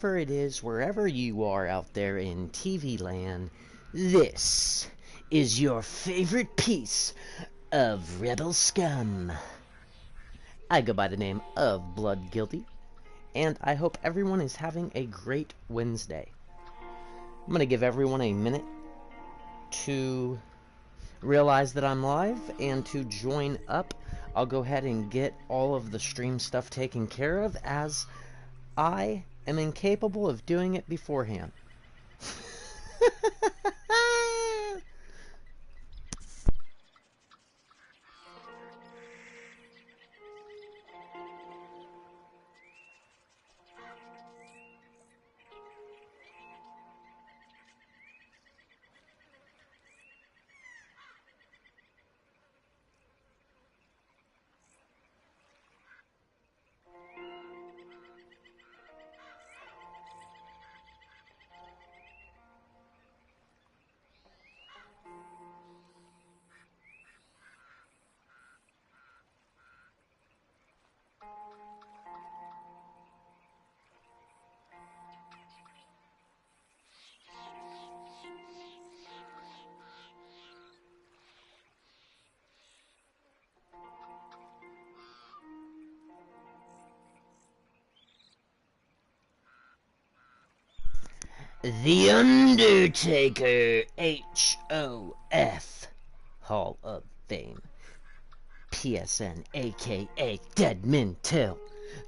Wherever it is, wherever you are out there in TV land, this is your favorite piece of rebel scum. I go by the name of Blood Guilty, and I hope everyone is having a great Wednesday. I'm going to give everyone a minute to realize that I'm live and to join up. I'll go ahead and get all of the stream stuff taken care of, as I am incapable of doing it beforehand. The Undertaker, H.O.F. Hall of Fame. PSN, a.k.a. Dead Men Tell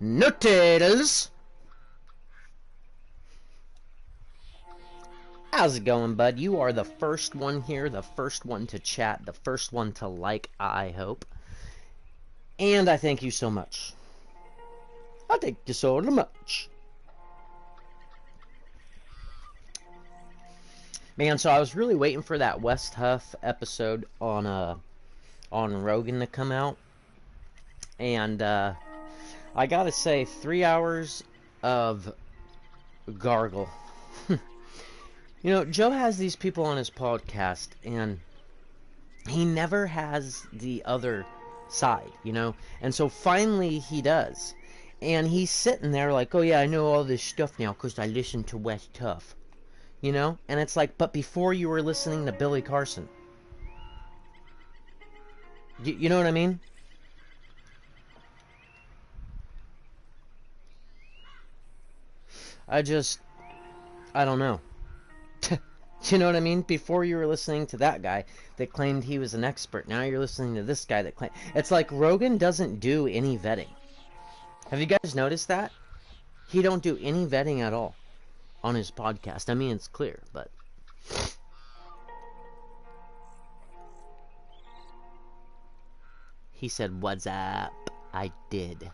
No Tales. How's it going, bud? You are the first one here, the first one to chat, the first one to like, I hope. And I thank you so much. I thank you so much. Man, so I was really waiting for that West Huff episode on Rogan to come out, and I gotta say, 3 hours of gargle. You know, Joe has these people on his podcast, and he never has the other side, you know, and so finally he does, and he's sitting there like, oh yeah, I know all this stuff now because I listened to West Huff. You know? And it's like, but before you were listening to Billy Carson. You know what I mean? I don't know. You know what I mean? Before you were listening to that guy that claimed he was an expert. Now you're listening to this guy that claimed... It's like Rogan doesn't do any vetting. Have you guys noticed that? He don't do any vetting at all on his podcast. I mean, it's clear, but... He said, what's up? I did.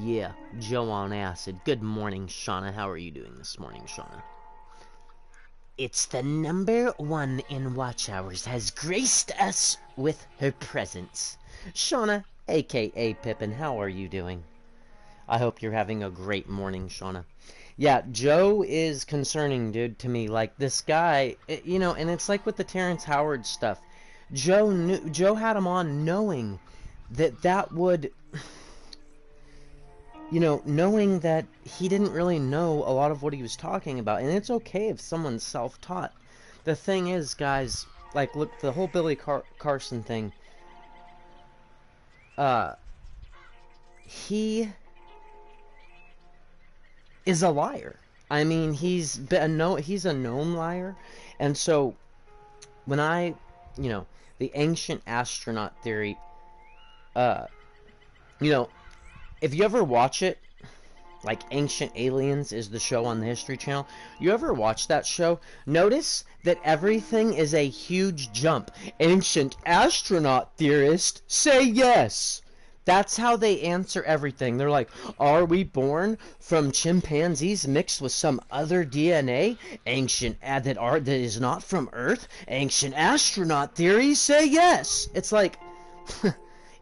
Yeah, Joe on acid. Good morning, Shauna. How are you doing this morning, Shauna? It's the #1 in watch hours has graced us with her presence. Shauna, a.k.a. Pippin, how are you doing? I hope you're having a great morning, Shauna. Yeah, Joe is concerning, dude, to me. Like, this guy, you know, and it's like with the Terrence Howard stuff. Joe had him on knowing that would, you know, knowing that he didn't really know a lot of what he was talking about. And it's okay if someone's self-taught. The thing is, guys, like, look, the whole Billy Carson thing, he is a liar. I mean, he's a known liar. And so when you know, the ancient astronaut theory, you know, if you ever watch it, like Ancient Aliens is the show on the History Channel. You ever watch that show? Notice that everything is a huge jump. Ancient astronaut theorists say yes. That's how they answer everything. They're like, are we born from chimpanzees mixed with some other DNA? That is not from Earth? Ancient astronaut theories say yes. It's like,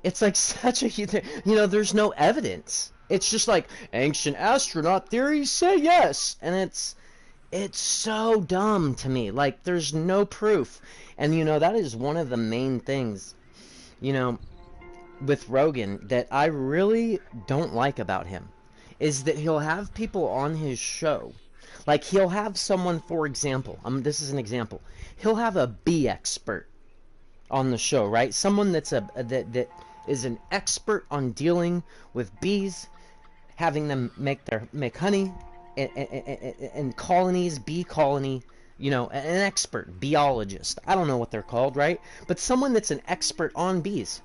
it's like such a, you know, there's no evidence. It's just like, ancient astronaut theories say yes. And it's so dumb to me. Like, there's no proof. And, you know, that is one of the main things, you know, with Rogan that I really don't like about him is that he'll have people on his show. Like, he'll have someone, for example, this is an example. He'll have a bee expert on the show, right? Someone that is an expert on dealing with bees, having them make honey and colonies, bee colony, you know, an expert, biologist. I don't know what they're called, right? But someone that's an expert on bees.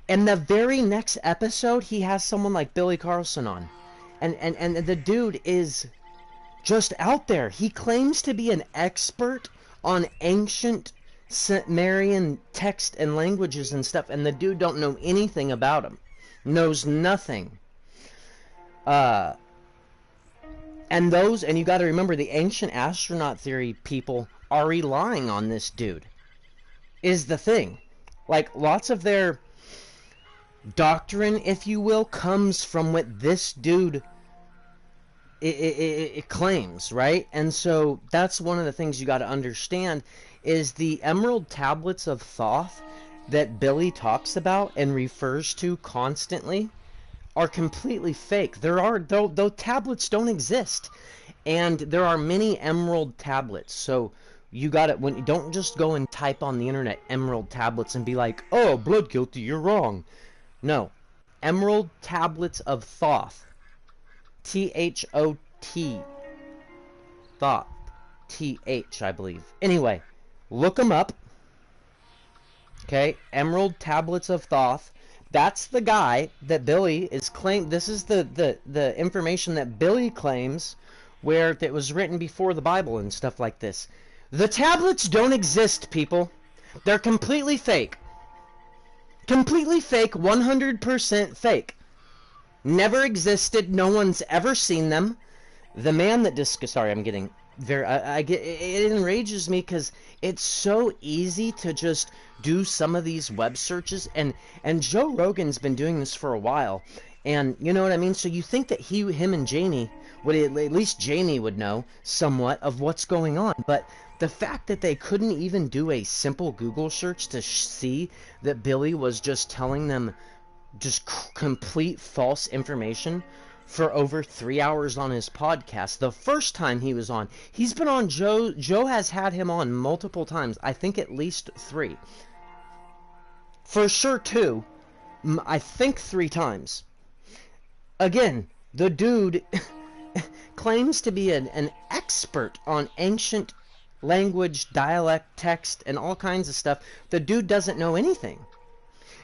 And the very next episode, he has someone like Billy Carlson on. And the dude is just out there. He claims to be an expert on ancient Sumerian text and languages and stuff, and the dude don't know anything about them. Knows nothing. And you got to remember, the ancient astronaut theory people are relying on this dude. Is the thing. Like, lots of their doctrine, if you will, comes from what this dude it claims, right? And so that's one of the things you got to understand is the Emerald Tablets of Thoth that Billy talks about and refers to constantly are completely fake. Those tablets don't exist, and there are many Emerald Tablets. So you got it. When don't just go and type on the internet Emerald Tablets and be like, "Oh, blood guilty, you're wrong." No, Emerald Tablets of Thoth. T-H-O-T. Thoth. T-H, I believe. Anyway, look them up. Okay, Emerald Tablets of Thoth. That's the guy that Billy is claiming. This is the information that Billy claims where it was written before the Bible and stuff like this. The tablets don't exist, people. They're completely fake. Completely fake, 100% fake. Never existed. No one's ever seen them. The man that sorry, I'm getting very... it enrages me because it's so easy to just do some of these web searches. And Joe Rogan's been doing this for a while. And you know what I mean? So you think that him and Janie would... At least Janie would know somewhat of what's going on. But the fact that they couldn't even do a simple Google search to see that Billy was just telling them just complete false information for over 3 hours on his podcast. The first time he was on, he's been on Joe has had him on multiple times. I think at least 3. For sure 2. I think 3 times. Again, the dude claims to be an expert on ancient language, dialect, text, and all kinds of stuff. The dude doesn't know anything.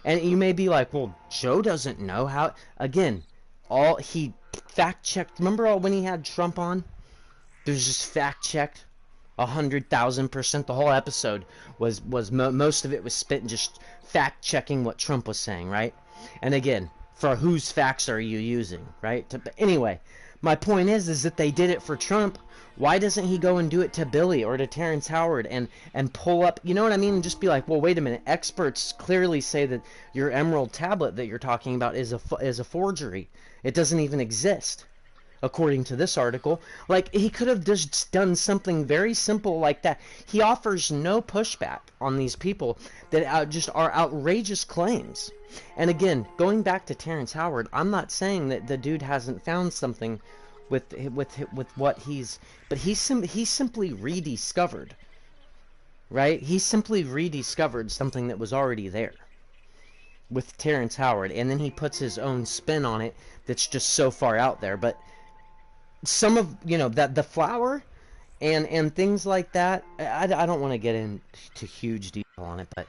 And you may be like, well, Joe doesn't know how. Again, he fact-checked. Remember when he had Trump on? There's just fact-checked 100,000%. The whole episode was most of it was spent just fact-checking what Trump was saying, right? And again, for whose facts are you using, right? But anyway, my point is that they did it for Trump. Why doesn't he go and do it to Billy or to Terrence Howard and pull up, you know what I mean? And just be like, well, wait a minute. Experts clearly say that your Emerald Tablet that you're talking about is a forgery. It doesn't even exist, according to this article. Like, he could have just done something very simple like that. He offers no pushback on these people that just are outrageous claims. And again, going back to Terrence Howard, I'm not saying that the dude hasn't found something with what he's simply rediscovered, right? He simply rediscovered something that was already there with Terrence Howard, and then he puts his own spin on it that's just so far out there. But some of, you know, that the flower and things like that, I don't want to get into huge detail on it, but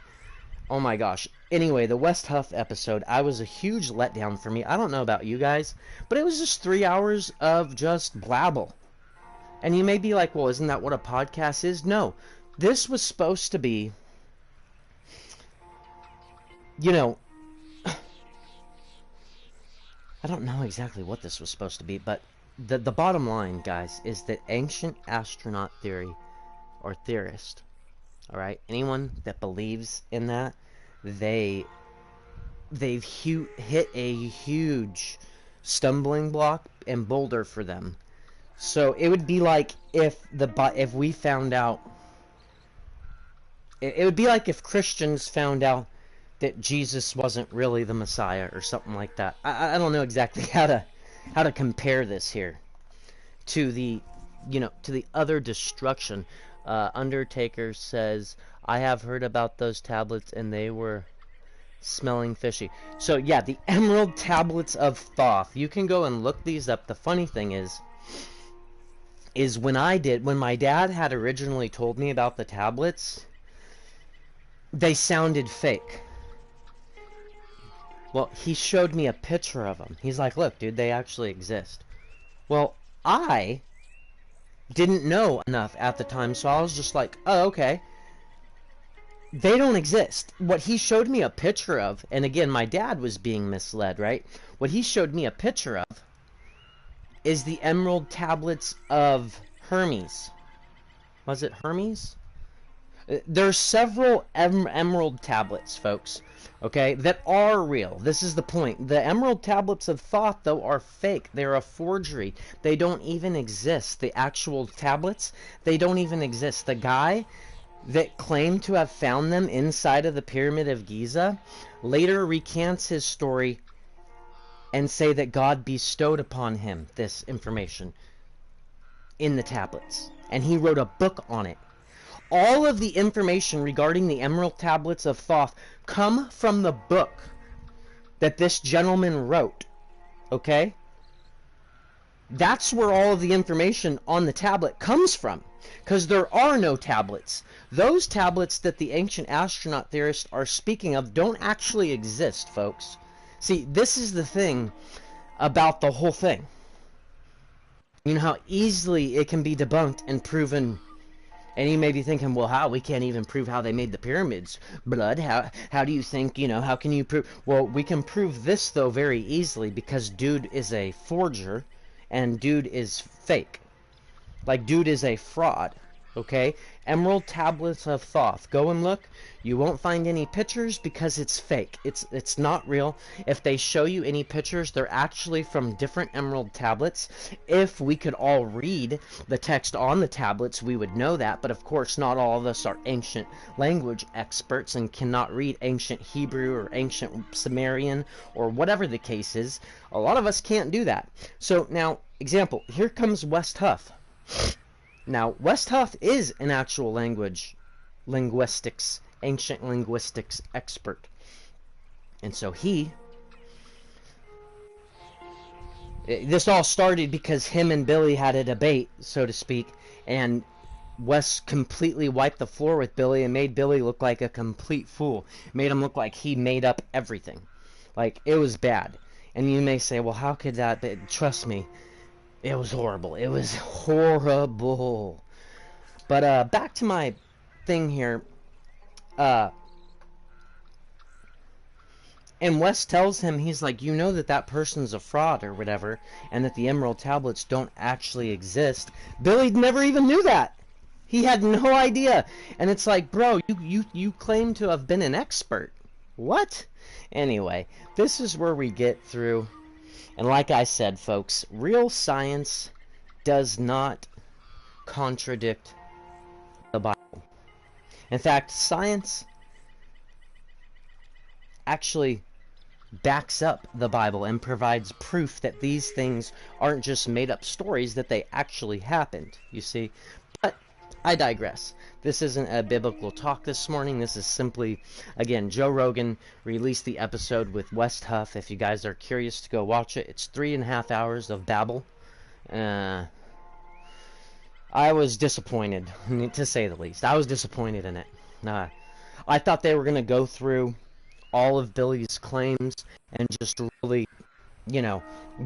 oh my gosh. Anyway, the West Huff episode, I was a huge letdown for me. I don't know about you guys, but it was just 3 hours of just blabble. And you may be like, well, isn't that what a podcast is? No. This was supposed to be, you know, I don't know exactly what this was supposed to be, but the bottom line, guys, is that ancient astronaut theory, or theorist, alright, anyone that believes in that, they've hit a huge stumbling block and boulder for them. So it would be like if we found out, it would be like if Christians found out that Jesus wasn't really the Messiah or something like that. I don't know exactly how to compare this here to the to the other destruction. Undertaker says, I have heard about those tablets and they were smelling fishy. So yeah, the Emerald Tablets of Thoth. You can go and look these up. The funny thing is when my dad had originally told me about the tablets, they sounded fake. Well, he showed me a picture of them. He's like, look, dude, they actually exist. Well, I didn't know enough at the time, so I was just like, oh, okay. They don't exist. What he showed me a picture of, and again, my dad was being misled, right? What he showed me a picture of is the Emerald Tablets of Hermes. Was it Hermes? There's several Emerald Tablets, folks, okay, that are real. This is the point. The Emerald Tablets of Thoth, though, are fake. They're a forgery. They don't even exist. The actual tablets, they don't even exist. The guy that claimed to have found them inside of the Pyramid of Giza later recants his story and say that God bestowed upon him this information in the tablets, and he wrote a book on it. All of the information regarding the Emerald Tablets of Thoth come from the book that this gentleman wrote, okay? That's where all of the information on the tablet comes from, because there are no tablets. Those tablets that the ancient astronaut theorists are speaking of don't actually exist, folks. See, this is the thing about the whole thing. You know how easily it can be debunked and proven. And you may be thinking, well, how? We can't even prove how they made the pyramids, blood. How do you think, how can you prove? Well, we can prove this, though, very easily, because dude is a forger and dude is fake. Like, dude is a fraud, okay? Emerald Tablets of Thoth. Go and look. You won't find any pictures because it's fake. It's not real. If they show you any pictures, they're actually from different emerald tablets. If we could all read the text on the tablets, we would know that. But of course, not all of us are ancient language experts and cannot read ancient Hebrew or ancient Sumerian or whatever the case is. A lot of us can't do that. So now, example, here comes West Huff. Now, West Huff is an actual ancient linguistics expert. And so this all started because him and Billy had a debate, so to speak, and Wes completely wiped the floor with Billy and made Billy look like a complete fool. Made him look like he made up everything. Like, it was bad. And you may say, well, how could that be? Trust me, it was horrible. It was horrible. But back to my thing here. And Wes tells him, he's like, you know that person's a fraud or whatever, and that the Emerald Tablets don't actually exist. Billy never even knew that. He had no idea. And it's like, bro, you claim to have been an expert. What? Anyway, this is where we get through. And like I said, folks, real science does not contradict the Bible. In fact, science actually backs up the Bible and provides proof that these things aren't just made up stories, that they actually happened, you see. But I digress. This isn't a biblical talk this morning. This is simply, again, Joe Rogan released the episode with West Huff. If you guys are curious to go watch it, it's 3.5 hours of babble. I was disappointed, to say the least. I was disappointed in it. I thought they were going to go through all of Billy's claims and just really,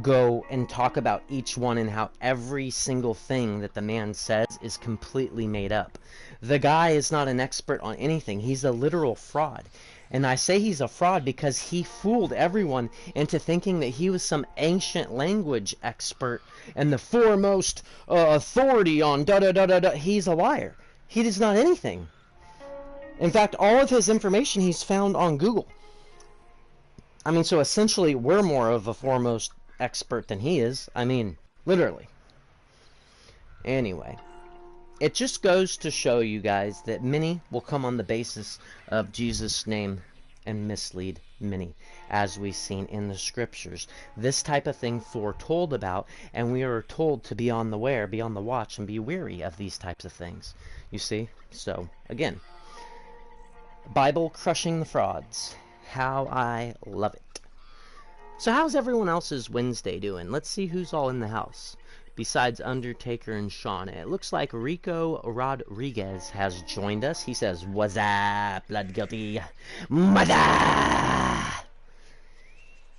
go and talk about each one and how every single thing that the man says is completely made up. The guy is not an expert on anything. He's a literal fraud. And I say he's a fraud because he fooled everyone into thinking that he was some ancient language expert and the foremost authority on da-da-da-da-da. He's a liar. He is not anything. In fact, all of his information he's found on Google. I mean, so essentially, we're more of a foremost expert than he is. I mean, literally. Anyway, it just goes to show you guys that many will come on the basis of Jesus' name and mislead many, as we've seen in the scriptures. This type of thing foretold about, and we are told to be on the ware, be on the watch, and be weary of these types of things. You see? So, again, Bible crushing the frauds. How I love it. So how's everyone else's Wednesday doing? Let's see who's all in the house. Besides Undertaker and Sean, it looks like Rico Rodriguez has joined us. He says, "What's up, Blood Guilty Mother?"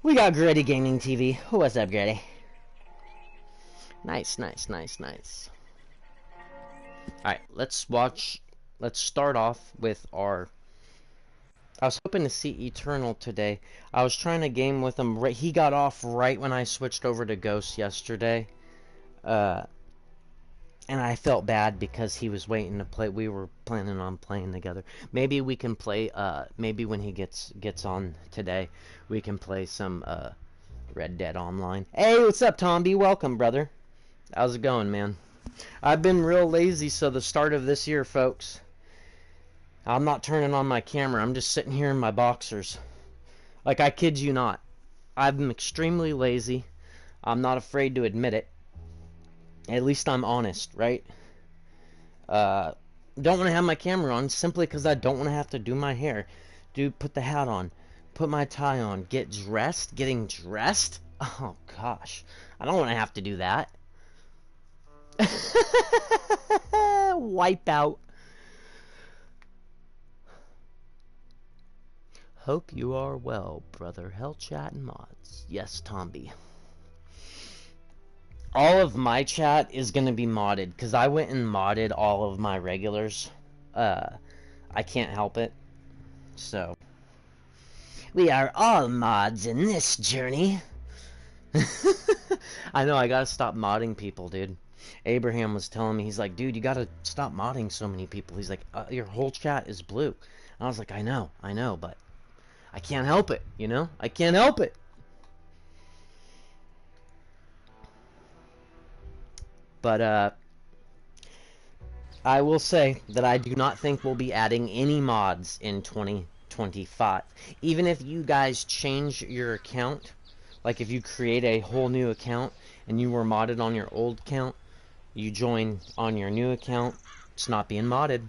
We got Gritty Gaming TV. What's up, Gritty? Nice, nice, nice, nice. Alright, let's start off with our... I was hoping to see Eternal today. I was trying to game with him. He got off right when I switched over to Ghost yesterday. And I felt bad because he was waiting to play. We were planning on playing together. Maybe we can play, maybe when he gets on today, we can play some, Red Dead Online. Hey, what's up, Tom B? Welcome, brother. How's it going, man? I've been real lazy, so the start of this year, folks, I'm not turning on my camera. I'm just sitting here in my boxers. Like, I kid you not. I'm extremely lazy. I'm not afraid to admit it. At least I'm honest, right? Don't want to have my camera on simply because I don't want to have to do my hair. Put the hat on. Put my tie on. Get dressed. Getting dressed? Oh, gosh. I don't want to have to do that. Wipe out. Hope you are well, brother. Hellchat and mods. Yes, Tomby. All of my chat is going to be modded, because I went and modded all of my regulars. I can't help it. So, we are all mods in this journey. I know, I gotta stop modding people, dude. Abraham was telling me, he's like, dude, you gotta stop modding so many people. He's like, your whole chat is blue. And I was like, I know, but I can't help it, you know? I can't help it. But, I will say that I do not think we'll be adding any mods in 2025. Even if you guys change your account, like if you create a whole new account and you were modded on your old account, you join on your new account, it's not being modded.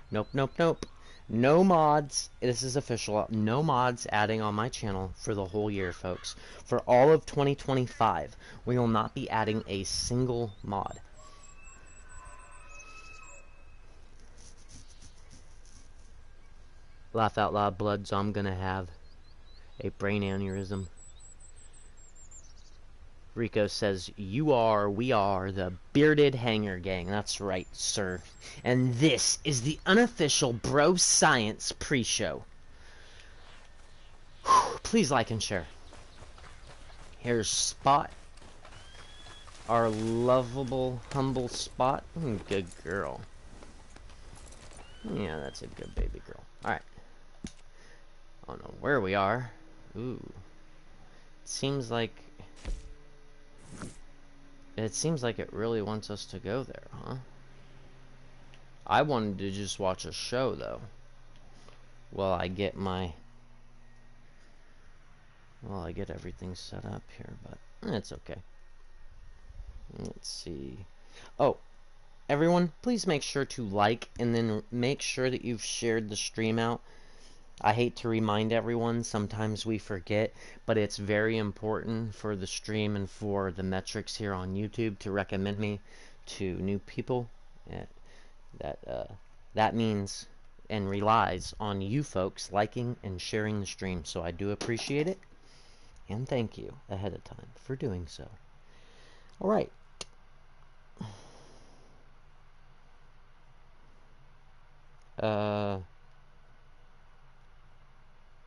Nope, nope, nope. No mods. This is official. No mods adding on my channel for the whole year, folks. For all of 2025, we will not be adding a single mod. Laugh out loud, blood, so I'm gonna have a brain aneurysm. Rico says, we are the Bearded Hanger Gang. That's right, sir. And this is the unofficial Bro Science pre-show. Please like and share. Here's Spot. Our lovable, humble Spot. Good girl. Yeah, that's a good baby girl. Alright. I don't know where we are. Ooh. It seems like it really wants us to go there, huh? I wanted to just watch a show, though. While I get everything set up here, but it's okay. Let's see. Oh, everyone, please make sure to like, and then make sure that you've shared the stream out. I hate to remind everyone, sometimes we forget, but it's very important for the stream and for the metrics here on YouTube to recommend me to new people. That means and relies on you folks liking and sharing the stream, so I do appreciate it, and thank you ahead of time for doing so. Alright.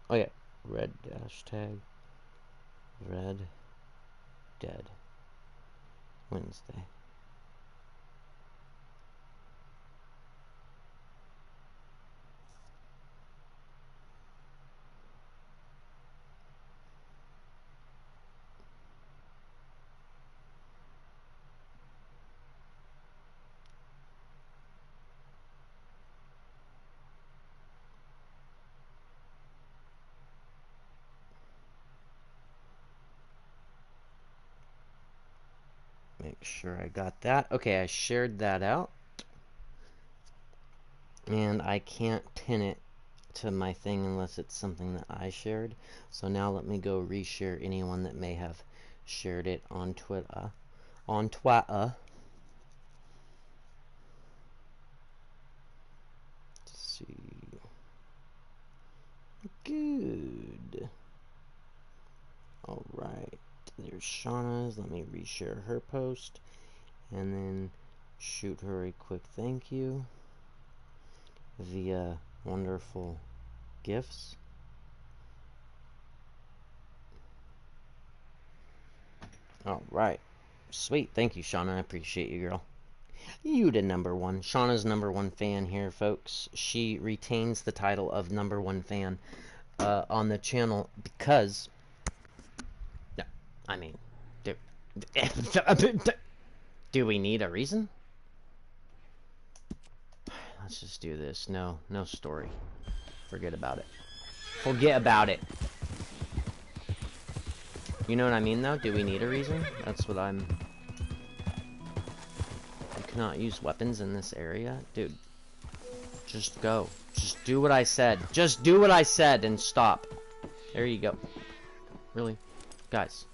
Oh yeah, red hashtag Red Dead Wednesday. Make sure I got that. Okay, I shared that out. And I can't pin it to my thing unless it's something that I shared. So now let me go reshare anyone that may have shared it on Twitter. On Twitter. Let's see. Good. Alright. There's Shauna's. Let me reshare her post. And then shoot her a quick thank you via wonderful gifts. Alright. Sweet. Thank you, Shauna. I appreciate you, girl. You the #1. Shauna's #1 fan here, folks. She retains the title of #1 fan on the channel because... No, I mean... Do we need a reason? Let's just do this. No story. Forget about it. Forget about it. You know what I mean, though? Do we need a reason? That's what I'm... You cannot use weapons in this area? Dude. Just go. Just do what I said. Just do what I said and stop. There you go. Really? Guys.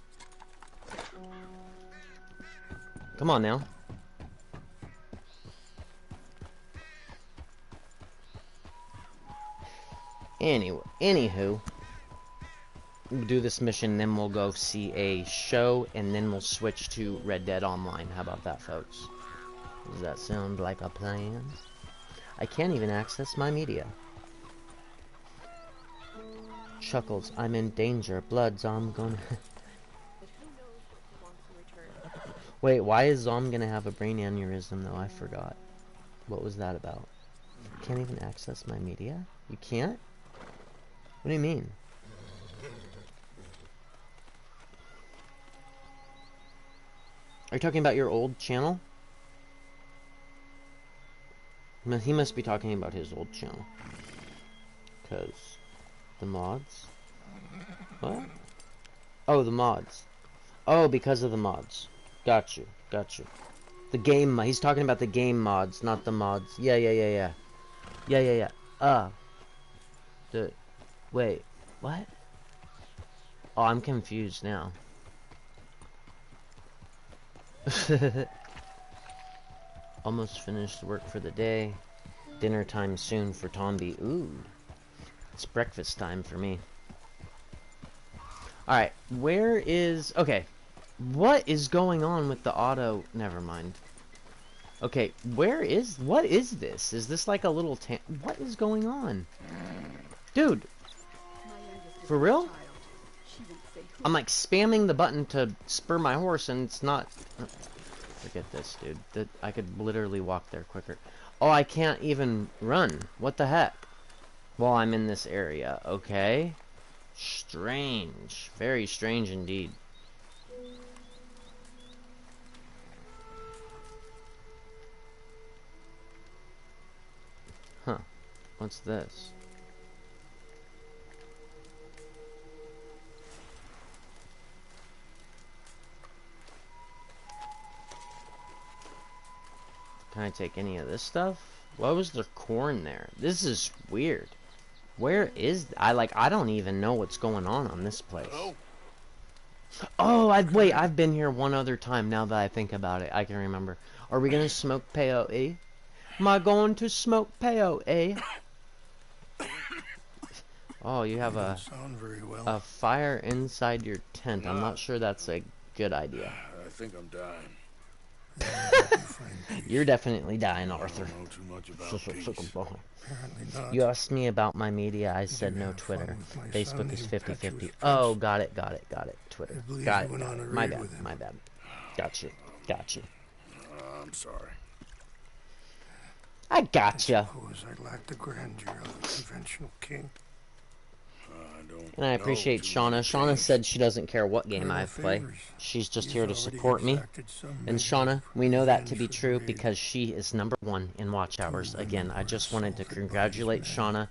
Come on now. Anyway, anywho, we'll do this mission, then we'll go see a show, and then we'll switch to Red Dead Online. How about that, folks? Does that sound like a plan? I can't even access my media. Chuckles, I'm in danger. Blood, Zom gonna... Wait, why is Zom gonna have a brain aneurysm, though? I forgot. What was that about? Can't even access my media? You can't? What do you mean? Are you talking about your old channel? He must be talking about his old channel. Because... the mods? What? Oh, the mods. Oh, because of the mods. Got you. Got you. The game... He's talking about the game mods, not the mods. Yeah. Wait, what? Oh, I'm confused now. Almost finished work for the day. Dinner time soon for Tomby. Ooh. It's breakfast time for me. Alright, where is... Okay. What is going on with the auto... Never mind. Okay, where is... What is this? Is this like a little... What is going on? Dude. For real? I'm like spamming the button to spur my horse and it's not... Forget this, dude. I could literally walk there quicker. Oh, I can't even run. What the heck? Well, I'm in this area. Okay. Strange. Very strange indeed. Huh. What's this? Can I take any of this stuff? What was the corn there? This is weird. Where is... I don't even know what's going on this place. Oh, wait, I've been here one other time now that I think about it. I can remember. Are we gonna smoke peyote? Am I going to smoke peyote? Oh, you have a fire inside your tent. I'm not sure that's a good idea. I think I'm dying. You're definitely dying, Arthur. You asked me about my media. I said no Twitter. Facebook is 50-50. Oh, got it. Twitter. Got it. My bad. Got you. I'm sorry. I gotcha. I lack the grandeur of a conventional king. And I appreciate Shauna. Shauna said she doesn't care what game I play. She's just here to support me. And Shauna, we know that to be true because she is #1 in watch hours. Again, I just wanted to congratulate Shauna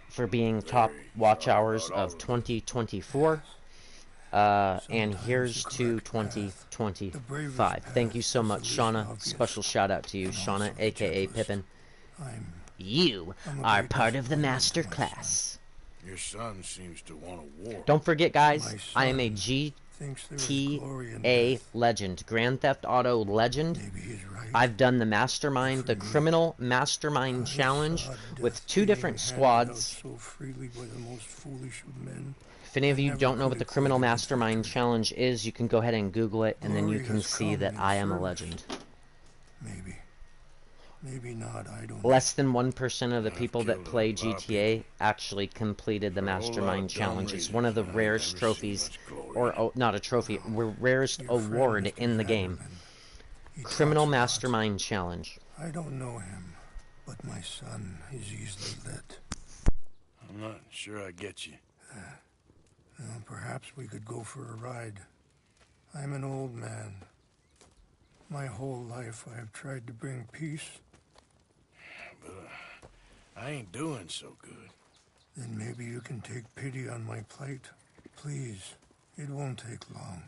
for being top watch hours of 2024. And here's to 2025. Thank you so much, Shauna. Special shout out to you, Shauna, aka Pippin. You are part of the master class. Your son seems to want a war. Don't forget, guys, I am a GTA legend, Grand Theft Auto legend. I've done the mastermind, the criminal mastermind challenge with 2 different squads. If any of you don't know what the criminal mastermind challenge is, you can go ahead and Google it, and then you can see that I am a legend. Maybe not, I don't. Less than 1% of the people that play GTA actually completed the mastermind challenge. It's one of the rarest trophies, or oh, not a trophy, rarest award in the game. Criminal mastermind challenge. I don't know him, but my son is easily lit. I'm not sure I get you. Well, perhaps we could go for a ride. I'm an old man. My whole life I have tried to bring peace. But I ain't doing so good. Then maybe you can take pity on my plight. Please, it won't take long.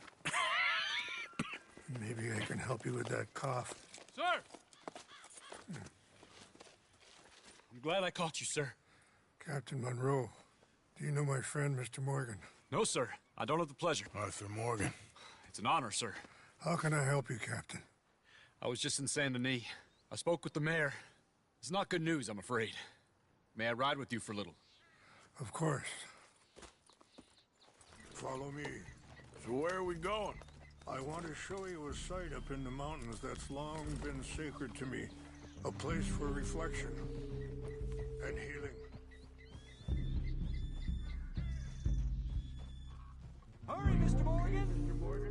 Maybe I can help you with that cough. Sir! I'm glad I caught you, sir. Captain Monroe, do you know my friend, Mr. Morgan? No, sir. I don't have the pleasure. Arthur Morgan. It's an honor, sir. How can I help you, Captain? I was just in Saint Denis. I spoke with the mayor. It's not good news, I'm afraid. May I ride with you for a little? Of course. Follow me. So where are we going? I want to show you a site up in the mountains that's long been sacred to me. A place for reflection and healing. Hurry, Mr. Morgan! Mr. Morgan?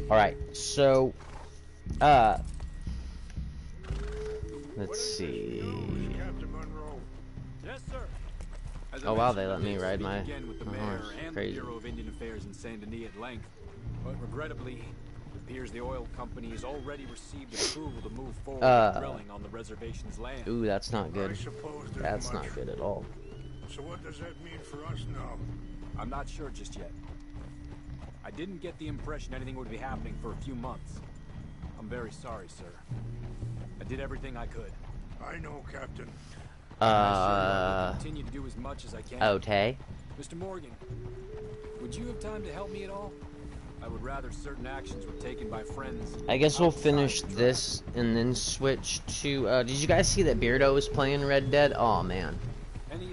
Alright, so, let's see. Captain Monroe. Yes, sir. As I Oh wow, mentioned, they let me I did ride speak my again with the mayor horse. and Crazy. the Bureau of Indian Affairs in Saint Denis at length. But regrettably, it appears the oil company has already received approval to move forward with drilling on the reservation's land. Ooh, that's not I good. suppose there's That's much. not good at all. So what does that mean for us now? I'm not sure just yet. I didn't get the impression anything would be happening for a few months. I'm very sorry, sir. I did everything I could. I know, Captain. I continue to do as much as I can. Okay. Mr. Morgan, would you have time to help me at all? I would rather certain actions were taken by friends. I guess we'll outside finish the tribe. this and then switch to, did you guys see that Beardo was playing Red Dead? Oh man, Any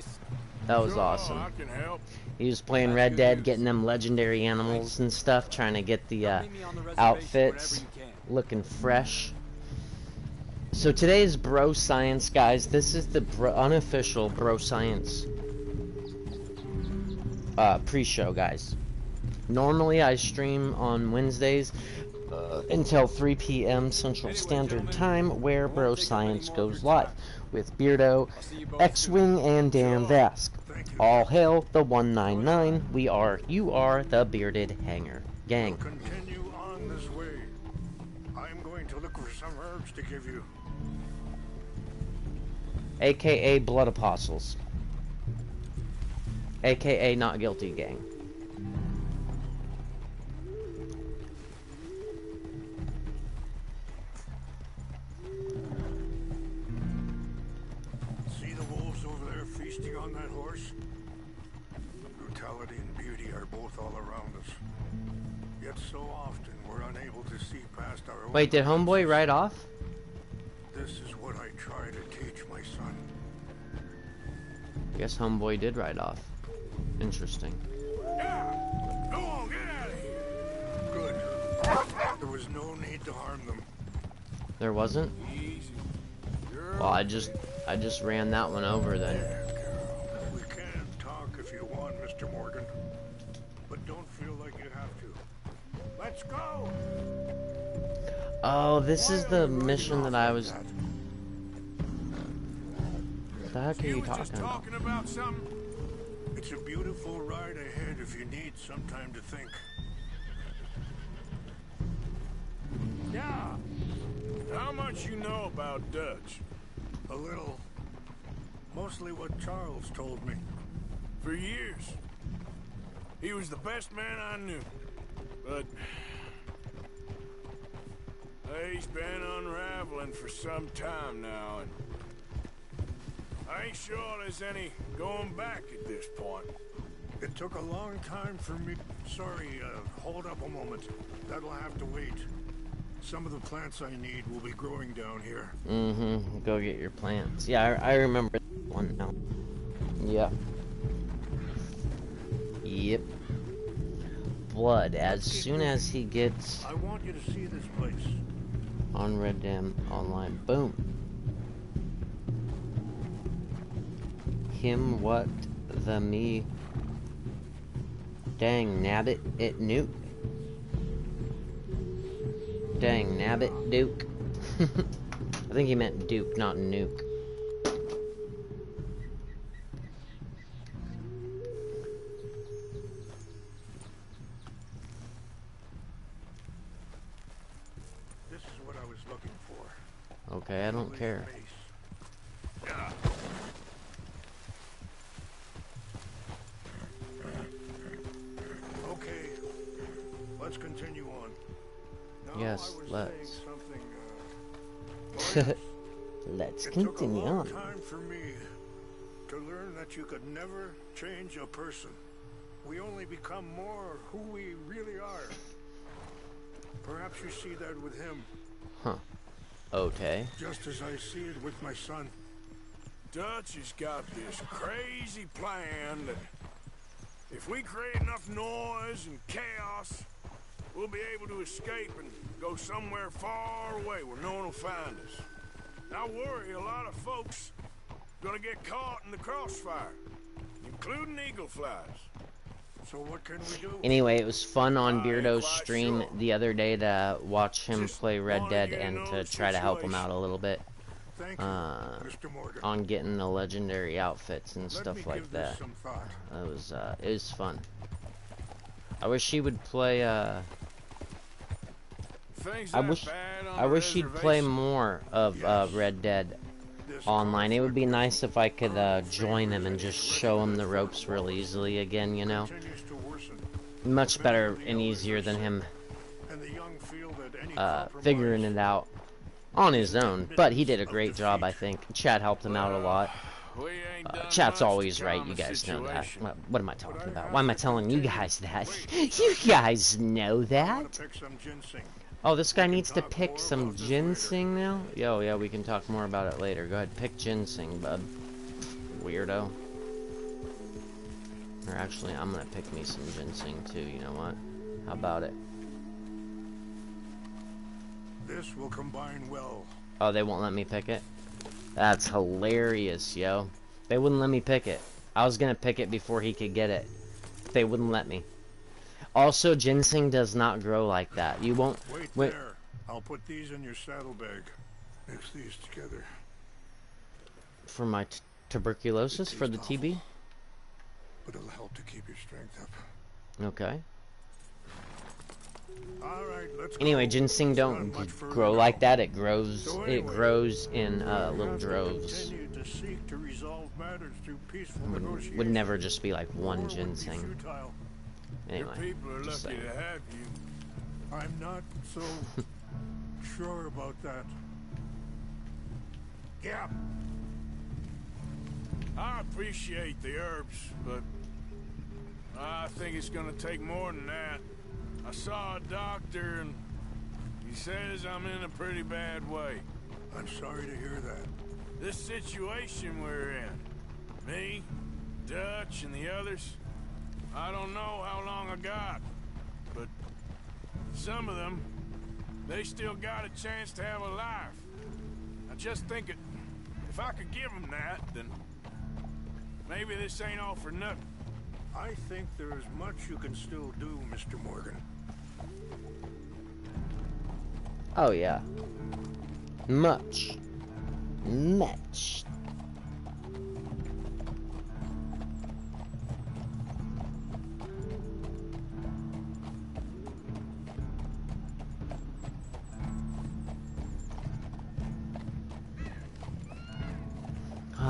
that was Sure, awesome. I can help. He was playing That's Red good Dead, news. getting them legendary animals and stuff, trying to get the meet me on the reservation outfits whenever you can. looking fresh. So today's Bro Science, guys. This is the unofficial Bro Science pre-show, guys. Normally I stream on Wednesdays until 3 p.m. Central Standard Time, where Bro Science goes live with Beardo, Xwing, and Dan Vask. All hail the 199. You are the Bearded Hanger Gang. Continue on this way. I'm going to look for some herbs to give you. AKA Blood Apostles. AKA Not Guilty Gang. See the wolves over there feasting on that horse? Brutality and beauty are both all around us. Yet so often we're unable to see past our own. Wait, did Homeboy ride off? This is what I try to teach my son. I guess Homeboy did ride off. Interesting. Yeah! Go on, get out of here! Good. There was no need to harm them. There wasn't? Easy. Well, I just ran that one over then. Yeah, girl. We can talk if you want, Mr. Morgan. But don't feel like you have to. Let's go! Oh, this is the Why are you mission running that I off was... like that? What the heck are you was just talking about? talking about something? It's a beautiful ride ahead if you need some time to think. Yeah. How much you know about Dutch? A little. Mostly what Charles told me. For years. He was the best man I knew. But he's been unraveling for some time now, and I ain't sure there's any going back at this point. It took a long time for me. Sorry, hold up a moment. That'll have to wait. Some of the plants I need will be growing down here. Mm-hmm. Go get your plants. Yeah, I remember one now. Yep. Yep. Blood. As soon as he gets I want you to see this place. on Red Dead Online. Boom. Him what the me. Dang nabbit it nuke. Dang nabbit Duke. I think he meant Duke, not nuke. This is what I was looking for. Okay, I don't care. Okay, let's continue on. Now, Yes, I was let's. saying something, Let's it took a continue long on. time for me to learn that you could never change a person. We only become more who we really are. Perhaps you see that with him, Huh. Okay. just as I see it with my son. Dutch has got this crazy plan that if we create enough noise and chaos, we'll be able to escape and go somewhere far away where no one will find us. I worry a lot of folks gonna get caught in the crossfire, including eagle flies. So what can we do? Anyway, it was fun on I ain't Beardo's quite stream sure. the other day to watch him Just play Red wanna Dead get and an to old try to help him out a situation. little bit Thank you, Mr. Morgan. on getting the legendary outfits and Let stuff me like give this that. some thought. It was fun. I wish he would play Things I that wish bad on I the wish he'd play reservation? more of Yes. Red Dead This online. It would be conflict nice if I could current join him and favors just any show him the regular ropes real wars easily again, you know? continues to worsen, Much better and easier than him and the young feel that any figuring compromise it out on his own. But he did a great job, I think. Chad helped him out a lot. We ain't done Chat's much always to right, calm you the guys know that. situation. What am I talking But I about? have Why am I to telling you continue guys to that? wait. You guys know I want that? to pick some ginseng. Oh, this guy can needs to talk pick more some about this ginseng now? Yo, yeah, we can talk more about it later. Go ahead, pick ginseng, bud. Weirdo. Or actually, I'm gonna pick me some ginseng too, you know what? How about it? This will combine well. Oh, they won't let me pick it? That's hilarious, yo. They wouldn't let me pick it. I was gonna pick it before he could get it. They wouldn't let me. Also, ginseng does not grow like that. You won't... Wait there. I'll put these in your saddlebag. Mix these together. For my tuberculosis? For the TB? But it'll help to keep your strength up. Okay. All right, let's Anyway, go. ginseng It's don't not much further grow now. like that. It grows. So It anyway, grows in we'll little have to droves. continue to seek to resolve matters through peaceful Would negotiation. never just be like War one would be ginseng. futile. Your Anyway, people are just lucky saying. to have you. I'm not so sure about that. Yeah. I appreciate the herbs, but I think it's gonna take more than that. I saw a doctor and he says I'm in a pretty bad way. I'm sorry to hear that. This situation we're in, me, Dutch, and the others, I don't know how long I got, but some of them, they still got a chance to have a life. I just think if I could give them that, then maybe this ain't all for nothing. I think there is much you can still do, Mr. Morgan. Oh yeah. Much.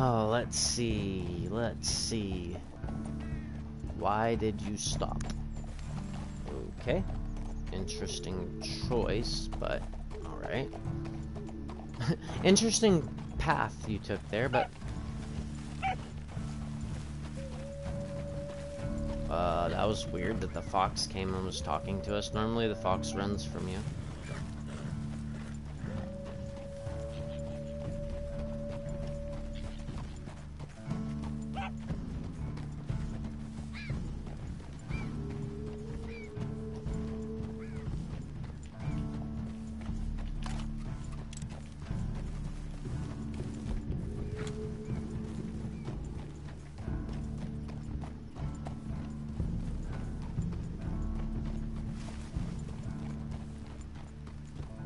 Oh, let's see. Let's see. Why did you stop? Okay. Interesting choice, but alright. Interesting path you took there, but... that was weird that the fox came and was talking to us. Normally the fox runs from you.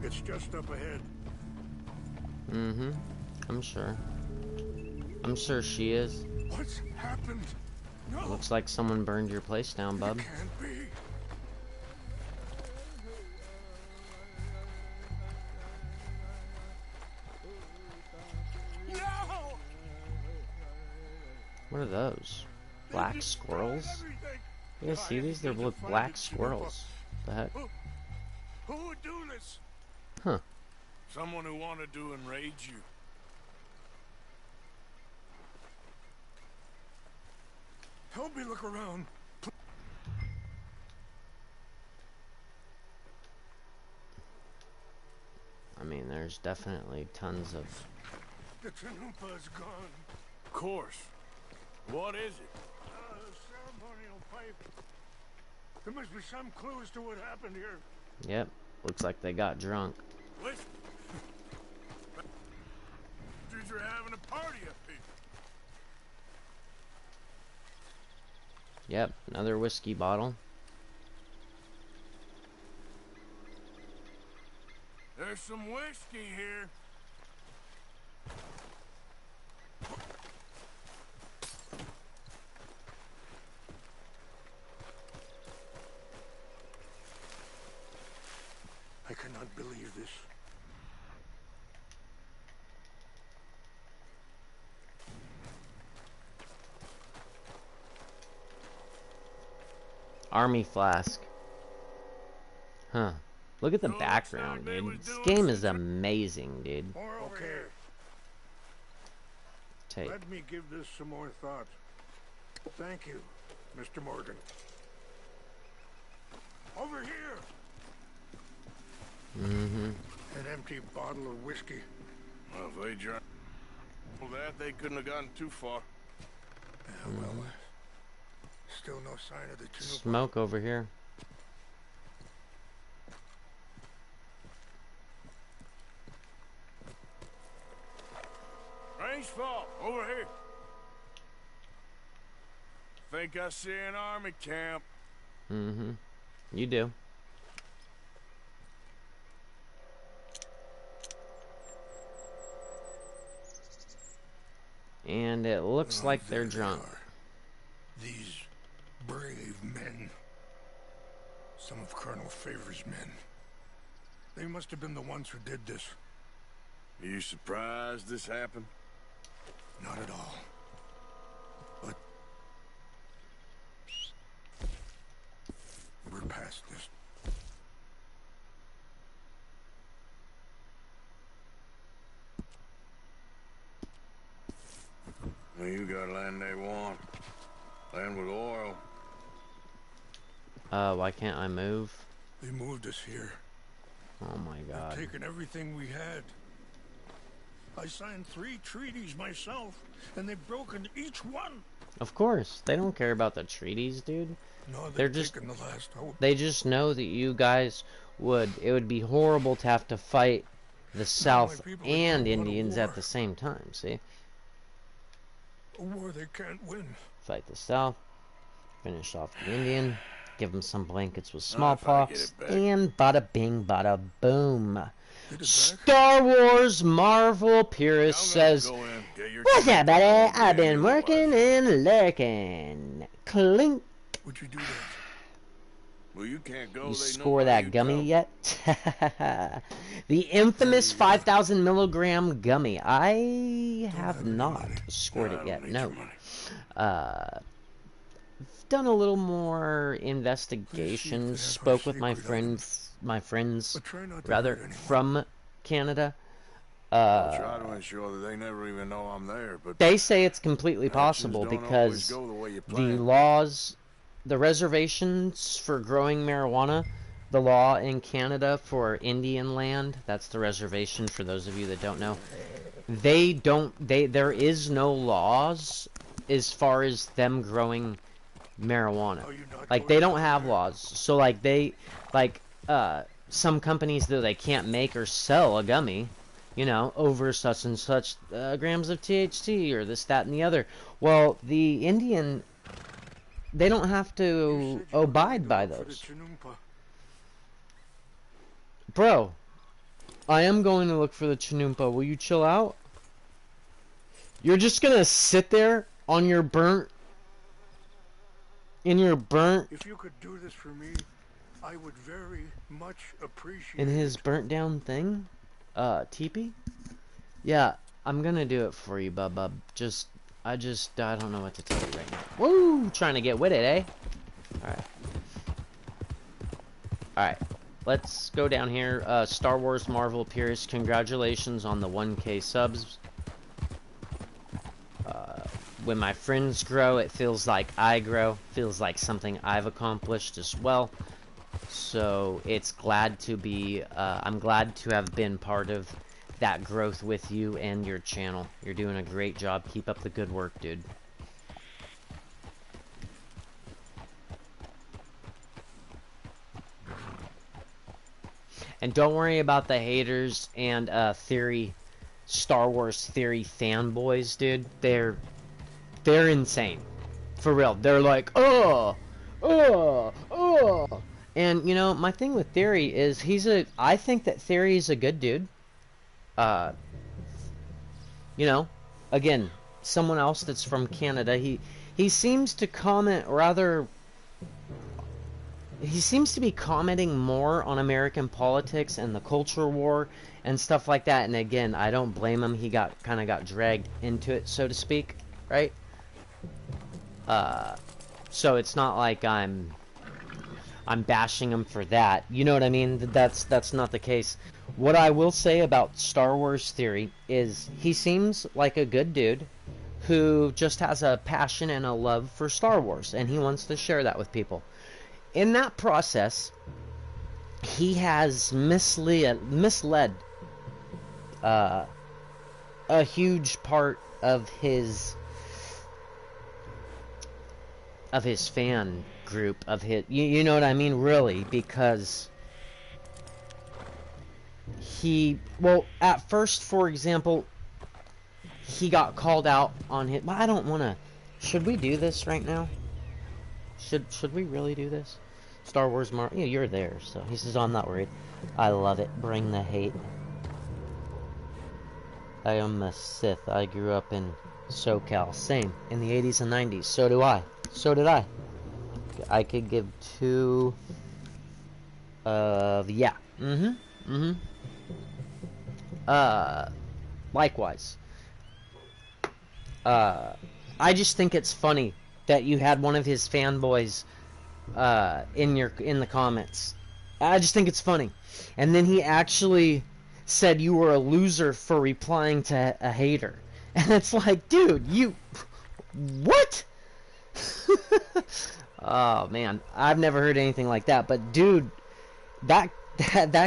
It's just up ahead. Mm-hmm. I'm sure. I'm sure she is. What's happened? No. Looks like someone burned your place down, bub. It can't be. No! What are those? Black squirrels? You guys see these? They're black squirrels. The heck? Who would do this? Huh. Someone who wanted to enrage you. Help me look around. I mean, there's definitely tons of... The Chanupa's gone. Of course. What is it? Ceremonial pipe. There must be some clues to what happened here. Yep. Looks like they got drunk. Listen. Dudes are having a party up here. Yep. Another whiskey bottle. There's some whiskey here. I cannot believe this. Army flask. Huh. Look at the Looks background, like they dude. was This doing game some is amazing, dude. More over here. Take. Let me give this some more thought. Thank you, Mr. Morgan. Over here! Mm-hmm. An empty bottle of whiskey. Well, if they drank that, they couldn't have gotten too far. Yeah, well, still no sign of the Chanupa. Smoke over here. Range fall, over here. Think I see an army camp. Mm-hmm. You do. And it looks like they're There they drunk. are. These brave men. Some of Colonel Favor's men. They must have been the ones who did this. Are you surprised this happened? Not at all. But we're past this. Well, you got land they want. Land with oil. Why can't I move? They moved us here. Oh my god. They've taken everything we had. I signed 3 treaties myself, and they've broken each one. Of course. They don't care about the treaties, dude. No, They're they've just... taken the last hope. They just know that you guys would... It would be horrible to have to fight the South people and don't want a Indians war. at the same time, see? A war they can't win. Fight the South, finish off the Indian, give him some blankets with if I smallpox, get it back. and bada bing, bada boom. Get it back? Star Wars Marvel Purist says, Go in, get your "What's up, buddy? I've been working. working and lurking. Clink." Would you do that? Well, you can't go. You They know score where that you gummy come. yet? The infamous 5,000 milligram gummy. I have not scored it yet. No. Done a little more investigation. Spoke with my friends, rather, from Canada. I'll try to ensure that they never even know I'm there. But they say it's completely actions possible don't because always go the way you the plan. laws, the reservations for growing marijuana, the law in Canada for Indian land, that's the reservation for those of you that don't know, there is no laws as far as them growing marijuana. Like, they don't have laws. So, like, some companies, though, they can't make or sell a gummy, you know, over such and such grams of THC or this, that, and the other. Well, the Indian, they don't have to abide by those. Bro, I am going to look for the Chinumpa. Will you chill out? You're just gonna sit there on your burnt... In your burnt... If you could do this for me, I would very much appreciate in his burnt down thing? Teepee? Yeah, I'm gonna do it for you, bub. I don't know what to tell you right now. Woo! Trying to get with it, eh? Alright. Alright. Let's go down here. Star Wars Marvel Pierce, congratulations on the 1K subs. When my friends grow, it feels like I grow. Feels like something I've accomplished as well. So it's glad to be, I'm glad to have been part of that growth with you and your channel. You're doing a great job. Keep up the good work, dude. And don't worry about the haters and Star Wars theory fanboys, dude. They're insane. For real. They're like, oh. And, you know, my thing with Theory is I think that Theory is a good dude. You know, again, someone else that's from Canada, he seems to comment rather... He seems to be commenting more on American politics and the culture war and stuff like that. And again, I don't blame him. He kind of got dragged into it, so to speak, right? So it's not like I'm bashing him for that. You know what I mean? That's not the case. What I will say about Star Wars Theory is he seems like a good dude who just has a passion and a love for Star Wars, and he wants to share that with people. In that process, he has misled a huge part of his fan group, of his, you know what I mean, really, because well, at first, for example, he got called out on his, I don't want to, should we do this right now? Should we really do this? Star Wars Marvel, yeah, you're there, so he says, oh, I'm not worried. I love it, bring the hate. I am a Sith, I grew up in SoCal, same, in the 80s and 90s, so do I. So did I. I could give two yeah. Likewise. I just think it's funny that you had one of his fanboys in the comments. I just think it's funny. And then he actually said you were a loser for replying to a hater. And it's like, dude, you what? Oh man, I've never heard anything like that. But dude, that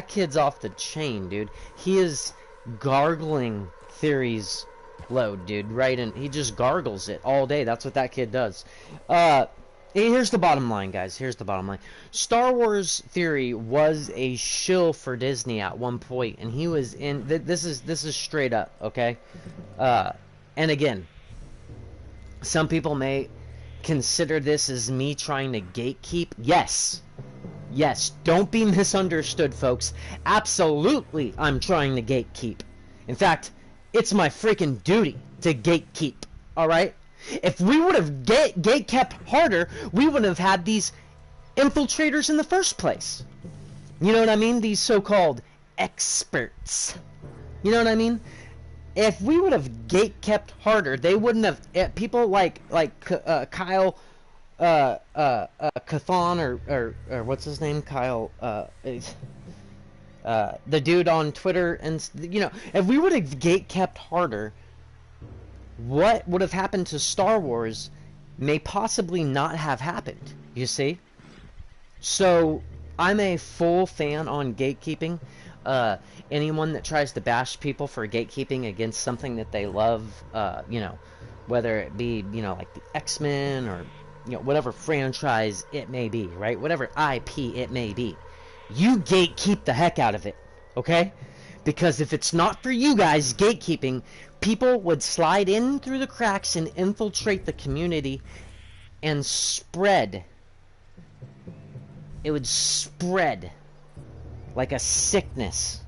kid's off the chain, dude. He is gargling Theory's load, dude. Right, and he just gargles it all day. That's what that kid does. Here's the bottom line, guys. Here's the bottom line. Star Wars Theory was a shill for Disney at one point, and he was in. This is straight up, okay. And again, some people may consider this as me trying to gatekeep. Yes, don't be misunderstood, folks. Absolutely, I'm trying to gatekeep. In fact, it's my freaking duty to gatekeep, alright? If we would have gate kept harder, we would have had these infiltrators in the first place. You know what I mean? These so-called experts. You know what I mean? If we would have gate-kept harder, they wouldn't have... people like Kyle... Cathon or what's his name? Kyle... the dude on Twitter, and you know, if we would have gate-kept harder, what would have happened to Star Wars may possibly not have happened, you see? So, I'm a full fan on gatekeeping. Anyone that tries to bash people for gatekeeping against something that they love, you know, whether it be, you know, like the X-Men or, you know, whatever franchise it may be, right? Whatever IP it may be. You gatekeep the heck out of it, okay? Because if it's not for you guys gatekeeping, people would slide in through the cracks and infiltrate the community and spread. It would spread like a sickness.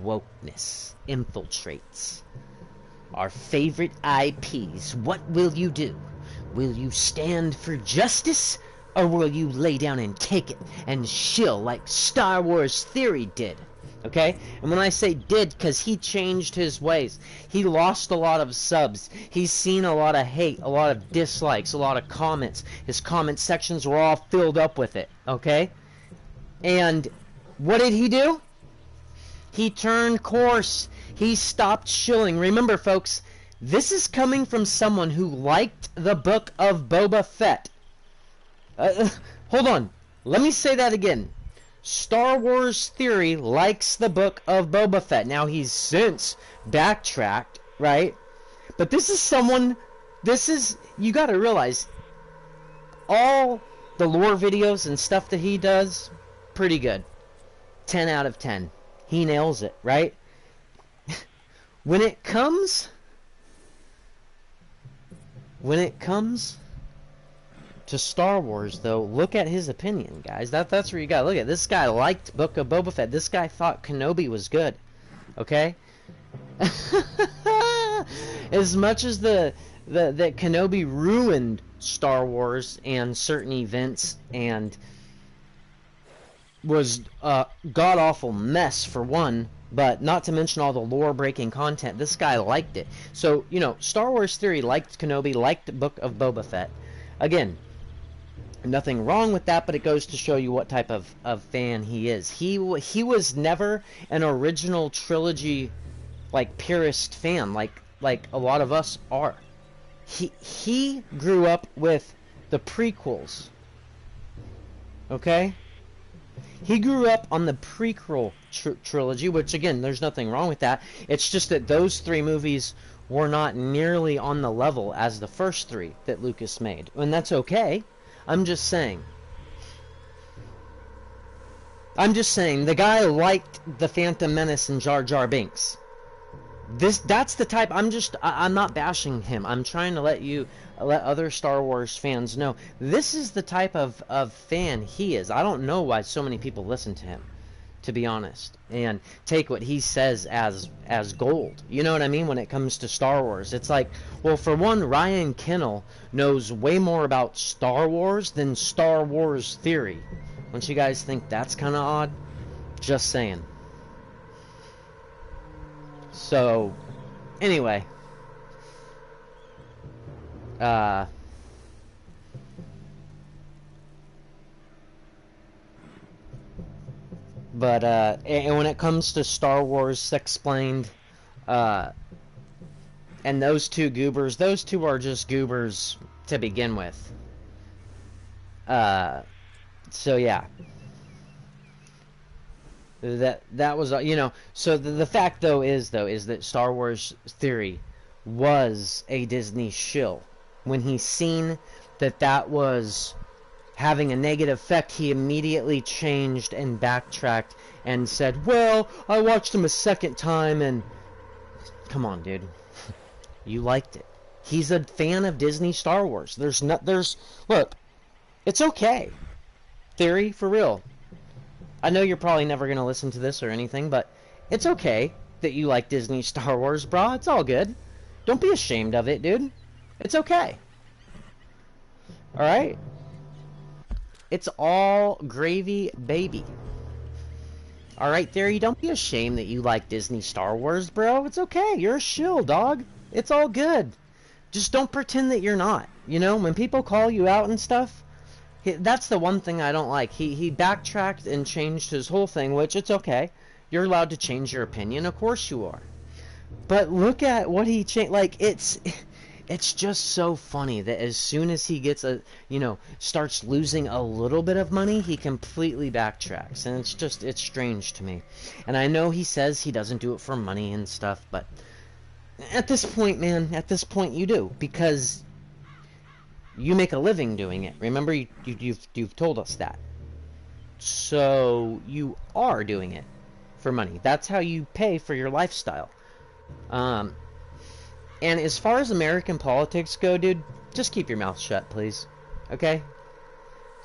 Wokeness infiltrates our favorite IPs. What will you do? Will you stand for justice? Or will you lay down and take it and shill like Star Wars Theory did? Okay? And when I say did, because he changed his ways. He lost a lot of subs. He's seen a lot of hate, a lot of dislikes, a lot of comments. His comment sections were all filled up with it. Okay? And what did he do? He turned course. He stopped shilling. Remember, folks, this is coming from someone who liked the book of Boba Fett. Hold on. Let me say that again. Star Wars Theory likes the book of Boba Fett. Now, he's since backtracked, right? But this is someone... You gotta realize, all the lore videos and stuff that he does, pretty good. 10 out of 10. He nails it, right? When it comes to Star Wars, though, look at his opinion, guys. That's where you gotta look at. This guy liked Book of Boba Fett. This guy thought Kenobi was good. Okay? As much as that Kenobi ruined Star Wars and certain events and was a god-awful mess, for one, but not to mention all the lore-breaking content, this guy liked it. So, you know, Star Wars Theory liked Kenobi, liked Book of Boba Fett. Again, nothing wrong with that, but it goes to show you what type of fan he is. He was never an original trilogy, like, purist fan, like a lot of us are. He grew up with the prequels. Okay? He grew up on the prequel trilogy, which, again, there's nothing wrong with that. It's just that those three movies were not nearly on the level as the first three that Lucas made. And that's okay. I'm just saying. The guy liked The Phantom Menace and Jar Jar Binks. That's the type... I'm not bashing him. I'm trying to let other Star Wars fans know. This is the type of fan he is. I don't know why so many people listen to him, to be honest, and take what he says as gold. You know what I mean? When it comes to Star Wars, it's like, well, for one, Ryan Kennel knows way more about Star Wars than Star Wars Theory. Don't you guys think that's kind of odd? Just saying. So, anyway, and when it comes to Star Wars Sexplained, and those two goobers, those two are just goobers to begin with. So yeah. That was, you know, so the fact, though, is that Star Wars Theory was a Disney shill. When he seen that was having a negative effect, he immediately changed and backtracked and said, well, I watched him a second time and... Come on, dude. You liked it. He's a fan of Disney Star Wars. Look, it's okay. Theory, for real. I know you're probably never going to listen to this or anything, but it's okay that you like Disney Star Wars, brah. It's all good. Don't be ashamed of it, dude. It's okay. Alright? It's all gravy, baby. Alright, Theory, don't be ashamed that you like Disney Star Wars, bro. It's okay. You're a shill, dog. It's all good. Just don't pretend that you're not. You know, when people call you out and stuff, that's the one thing I don't like. He backtracked and changed his whole thing, which it's okay. You're allowed to change your opinion. Of course you are. But look at what he changed. Like, it's just so funny that as soon as he gets starts losing a little bit of money, he completely backtracks. And it's strange to me. And I know he says he doesn't do it for money and stuff, but at this point, man, you do. Because you make a living doing it. Remember, you've told us that. So you are doing it for money. That's how you pay for your lifestyle. And as far as American politics go, dude, just keep your mouth shut, please. Okay?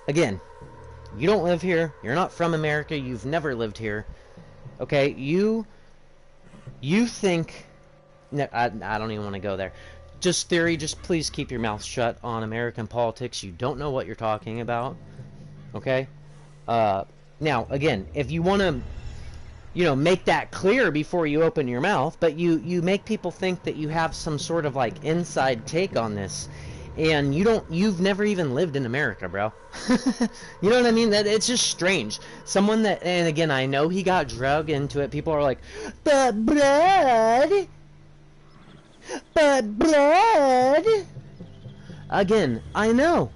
Again, you don't live here. You're not from America. You've never lived here. Okay? You think... No, I don't even want to go there. Just Theory, just please keep your mouth shut on American politics. You don't know what you're talking about. Okay? Now, again, if you want to... make that clear before you open your mouth, but you make people think that you have some sort of, like, inside take on this, and you've never even lived in America, bro. You know what I mean? That it's just strange. Someone that, and again, I know he got drug into it. People are like, but blood! Again, I know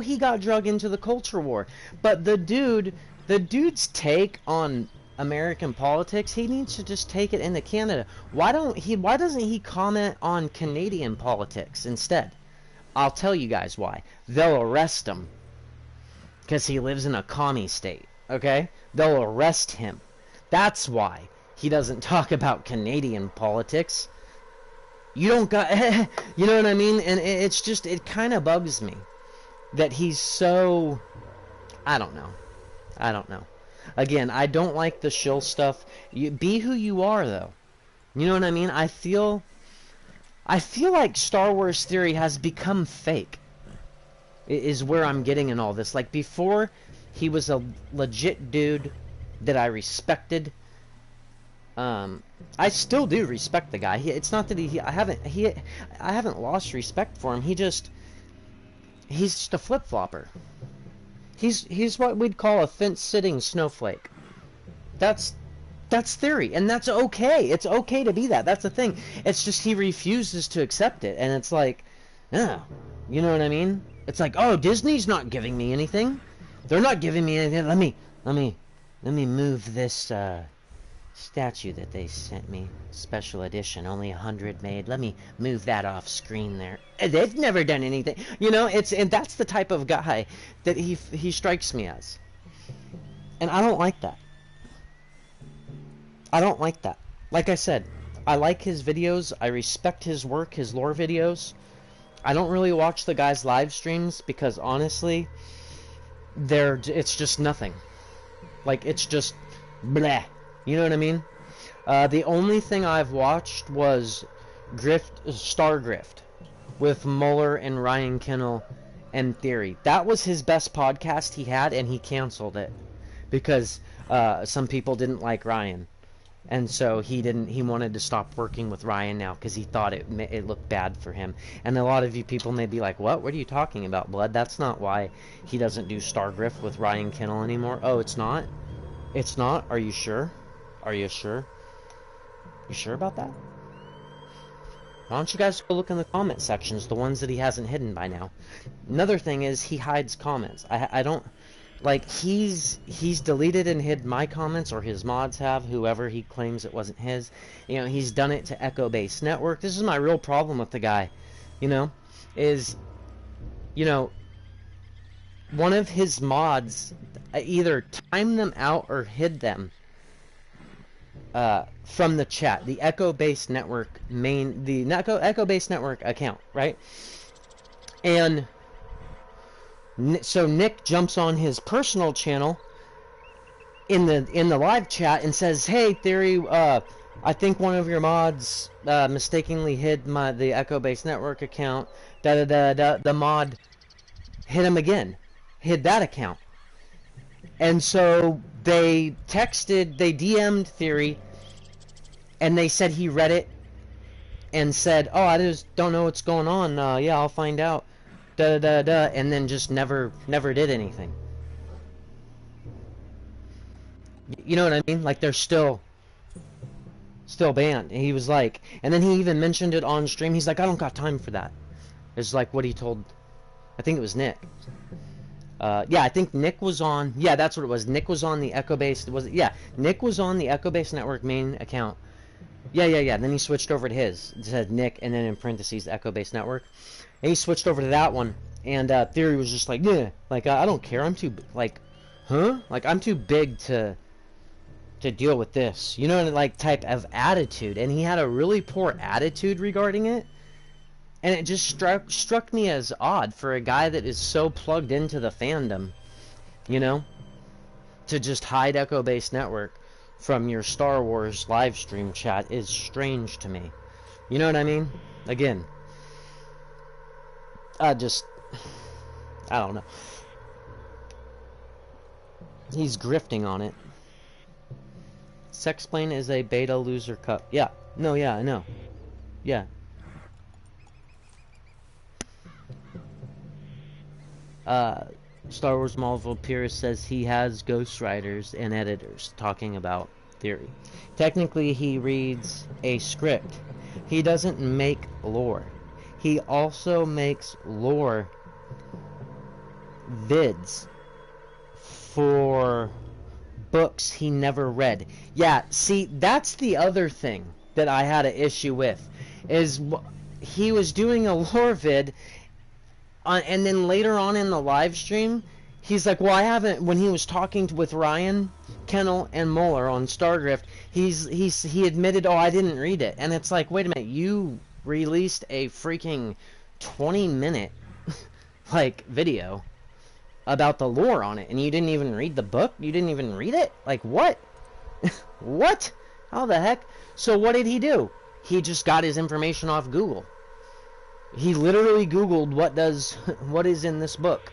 he got drug into the culture war, but the dude's take on American politics, he needs to just take it into Canada. Why doesn't he comment on Canadian politics instead? I'll tell you guys why. They'll arrest him because he lives in a commie state. Okay? They'll arrest him. That's why he doesn't talk about Canadian politics. You don't got you know what I mean? And it kind of bugs me that he's so, I don't know. Again, I don't like the shill stuff. You be who you are, though. You know what I mean? I feel like Star Wars Theory has become fake. Is where I'm getting in all this. Like, before, he was a legit dude that I respected. I still do respect the guy. It's not that I haven't lost respect for him. He's just a flip-flopper. He's what we'd call a fence-sitting snowflake. That's Theory, and that's okay. It's okay to be that. That's the thing. It's just he refuses to accept it, and it's like, oh, you know what I mean? It's like, oh, Disney's not giving me anything. They're not giving me anything. Let me move this statue that they sent me, special edition, only 100 made. Let me move that off screen there. They've never done anything, and that's the type of guy that he strikes me as, and I don't like that. Like I said, I like his videos. I respect his work, his lore videos. I don't really watch the guy's live streams because honestly, it's just nothing. Like, it's just bleh. You know what I mean? The only thing I've watched was Star Grift with Mueller and Ryan Kennel and Theory. That was his best podcast he had, and he canceled it because some people didn't like Ryan, and so he wanted to stop working with Ryan now because he thought it looked bad for him. And a lot of you people may be like, what are you talking about, Blood? That's not why he doesn't do Star Grift with Ryan Kennel anymore. Oh, it's not? It's not? Are you sure? Are you sure? You sure about that? Why don't you guys go look in the comment sections, the ones that he hasn't hidden by now. Another thing is he hides comments. I don't... Like, he's deleted and hid my comments, or his mods have, whoever he claims it wasn't his. He's done it to Echo Base Network. This is my real problem with the guy, is, one of his mods either timed them out or hid them from the chat, the Echo Base Network Echo Base Network account, right? And so Nick jumps on his personal channel in the live chat and says, "Hey, Theory, I think one of your mods mistakenly hid the Echo Base Network account." The mod hit him again. hid that account. And so they DM'd Theory, and they said he read it and said, "Oh, I just don't know what's going on. Yeah, I'll find out." Da da da, and then just never did anything. You know what I mean? Like, they're still banned. And he was like, and then he even mentioned it on stream. He's like, "I don't got time for that." It's like what he told, I think it was Nick. Yeah, I think Nick was on. Yeah, that's what it was. Nick was on the Echo Base. Was it? Yeah, Nick was on the Echo Base Network main account. Yeah. Then he switched over to his. It said Nick, and then in parentheses Echo Base Network. And he switched over to that one. And Theory was just like, "Yeah, like I don't care. I'm too like, huh? Like I'm too big to deal with this." You know, like type of attitude. And he had a really poor attitude regarding it. And it just struck me as odd for a guy that is so plugged into the fandom, you know, to just hide Echo Base Network from your Star Wars live stream chat is strange to me. You know what I mean? Again, I don't know. He's grifting on it. Sexplain is a beta loser cup. Yeah. No, yeah, I know. Yeah. Star Wars Marvel Pierce says he has ghostwriters and editors talking about Theory. Technically, he reads a script. He doesn't make lore. He also makes lore vids for books he never read. Yeah, see, that's the other thing that I had an issue with, is he was doing a lore vid, and then later on in the live stream, he's like, well, I haven't, when he was talking with Ryan, Kennel, and Muller on Stardrift, he admitted, oh, I didn't read it. And it's like, wait a minute, you released a freaking 20-minute, like, video about the lore on it, and you didn't even read the book? You didn't even read it? Like, what? What? How the heck? So what did he do? He just got his information off Google. He literally Googled what is in this book.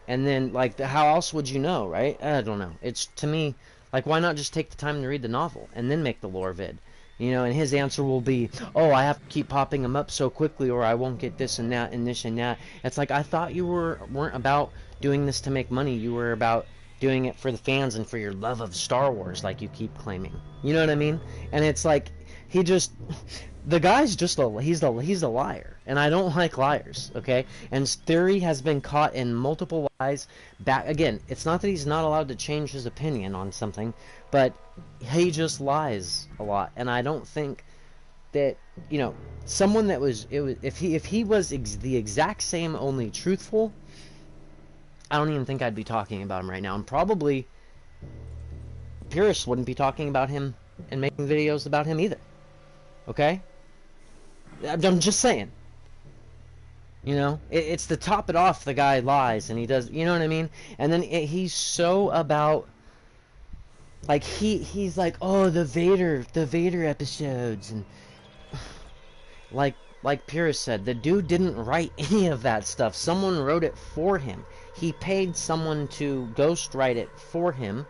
And then, like, how else would you know, right? I don't know. It's, to me, like, why not just take the time to read the novel and then make the lore vid? You know, and his answer will be, oh, I have to keep popping them up so quickly or I won't get this and that and this and that. It's like, I thought you weren't about doing this to make money. You were about doing it for the fans and for your love of Star Wars, like you keep claiming. You know what I mean? And it's like, he just... The guy's just he's a liar, and I don't like liars, okay? And Theory has been caught in multiple lies. Back again, it's not that he's not allowed to change his opinion on something, but he just lies a lot, and I don't think that, you know, someone that was if he was the exact same, only truthful, I don't even think I'd be talking about him right now, and probably Pierce wouldn't be talking about him and making videos about him either. Okay? I'm just saying. You know? It's to top it off, the guy lies, and he does, you know what I mean? And then he's so about, like, he's like, oh, the Vader episodes, and like Pierce said, the dude didn't write any of that stuff. Someone wrote it for him. He paid someone to ghostwrite it for him,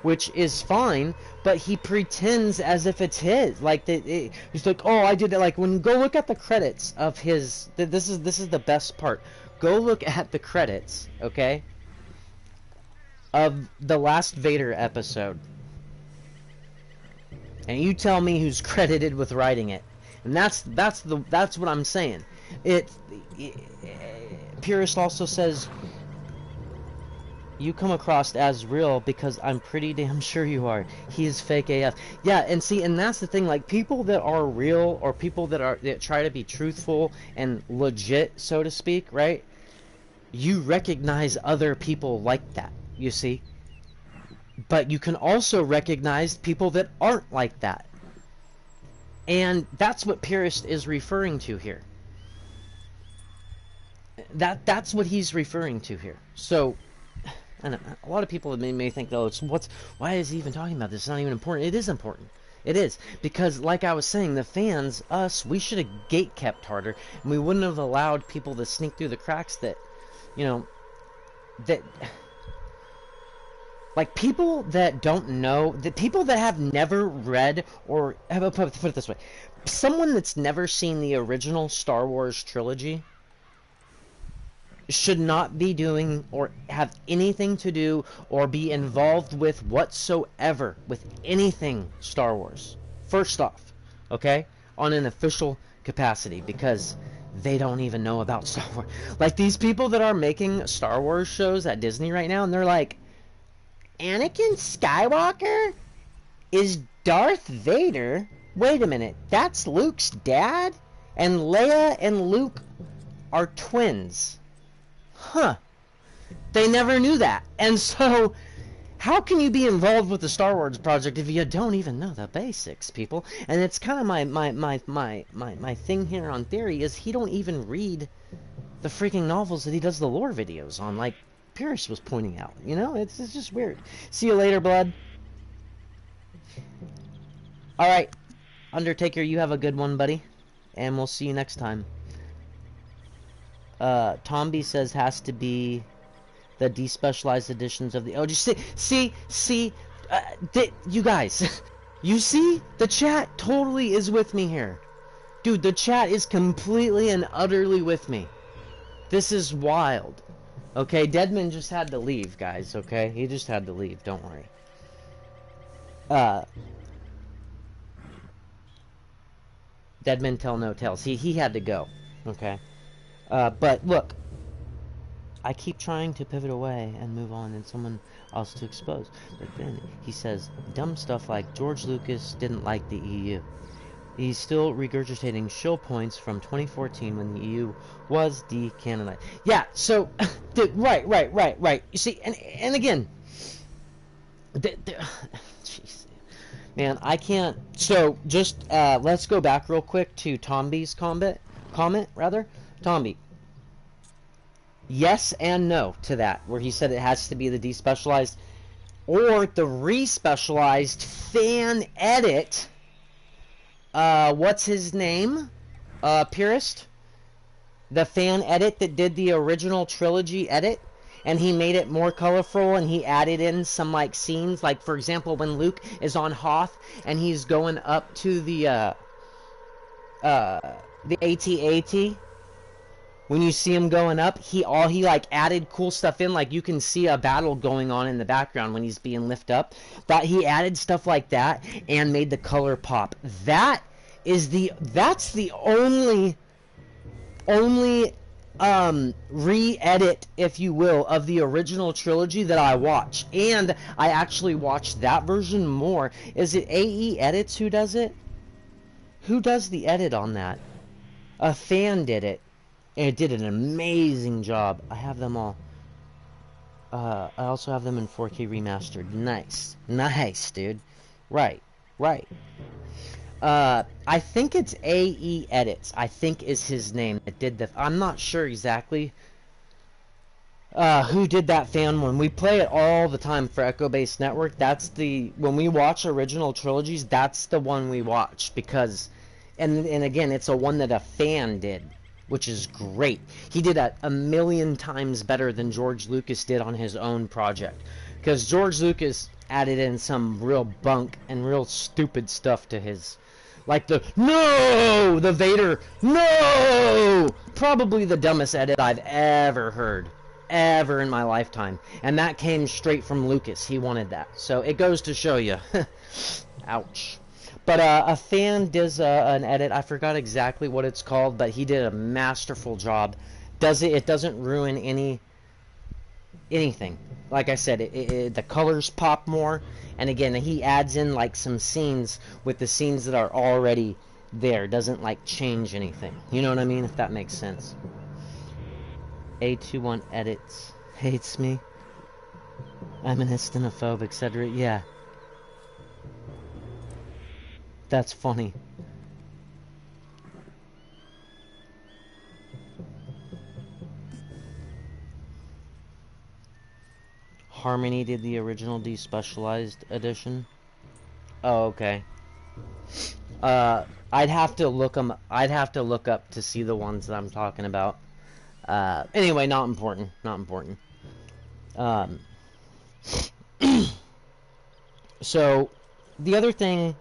which is fine, but he pretends as if it's his. Like, he's like, oh, I did it. Like, when go look at the credits of his... This is the best part. Go look at the credits, okay, of the last Vader episode, and you tell me who's credited with writing it. And that's what I'm saying. Purist also says, you come across as real because I'm pretty damn sure you are. He is fake AF. Yeah, and see, and that's the thing, like, people that are real, or people that try to be truthful and legit, so to speak, right? You recognize other people like that, you see? But you can also recognize people that aren't like that. And that's what Purist is referring to here. That's what he's referring to here. So, I don't know, a lot of people may think, though, why is he even talking about this? It's not even important. It is important. It is. Because, like I was saying, the fans, us, we should have gate-kept harder, and we wouldn't have allowed people to sneak through the cracks that, you know, that, like, people that don't know, the people that have never read, or put it this way, someone that's never seen the original Star Wars trilogy should not be doing or have anything to do or be involved with whatsoever with anything Star Wars. First off, okay, on an official capacity, because they don't even know about Star Wars. Like, these people that are making Star Wars shows at Disney right now, and they're like, Anakin Skywalker is Darth Vader? Wait a minute, that's Luke's dad? And Leia and Luke are twins. Huh. They never knew that. And so, how can you be involved with the Star Wars project if you don't even know the basics, people? And it's kind of my thing here on Theory is he don't even read the freaking novels that he does the lore videos on, like Pierce was pointing out. You know, it's just weird. See you later, blood. Alright, Undertaker, you have a good one, buddy. And we'll see you next time. Tomby says has to be the despecialized editions of the... Oh, just see, you guys, you see? The chat totally is with me here. Dude, the chat is completely and utterly with me. This is wild. Okay, Deadman just had to leave, guys, okay? He just had to leave, don't worry. Deadman tell no tales. He had to go, okay? But look, I keep trying to pivot away and move on and someone else to expose. But then he says dumb stuff like George Lucas didn't like the EU. He's still regurgitating shill points from 2014 when the EU was decanonized. Yeah, so, right. You see, and again, jeez, man, I can't. So, just let's go back real quick to Tomby's comment, rather. Tomby, yes and no to that, where he said it has to be the despecialized or the respecialized fan edit. What's his name? Purist? The fan edit that did the original trilogy edit, and he made it more colorful, and he added in some, like, scenes, like, for example, when Luke is on Hoth, and he's going up to the AT-AT. When you see him going up, he like added cool stuff in, like you can see a battle going on in the background when he's being lifted up. That he added stuff like that and made the color pop. That's the only re-edit, if you will, of the original trilogy that I watch. And I actually watched that version more. Is it AE Edits who does it? Who does the edit on that? A fan did it. And it did an amazing job. I have them all. I also have them in 4K remastered. Nice, dude. Right. I think it's AE Edits, I think is his name, that did the... I'm not sure exactly who did that fan one. We play it all the time for Echo Base Network. That's the... When we watch original trilogies, that's the one we watch. Because... And again, it's a one that a fan did, which is great. He did that a million times better than George Lucas did on his own project. Because George Lucas added in some real bunk and real stupid stuff to his... Like the Vader, no! Probably the dumbest edit I've ever heard. Ever in my lifetime. And that came straight from Lucas. He wanted that. So it goes to show you. Ouch. But a fan does an edit. I forgot exactly what it's called, but he did a masterful job. It doesn't ruin anything. Like I said, the colors pop more. And again, he adds in like some scenes with the scenes that are already there. Doesn't like change anything. You know what I mean? If that makes sense. A21 edits. Hates me. I'm an hystenophobe, etc. Yeah. That's funny. Harmony did the original despecialized edition. Oh, okay. I'd have to look up to see the ones that I'm talking about. Anyway, not important. So, the other thing,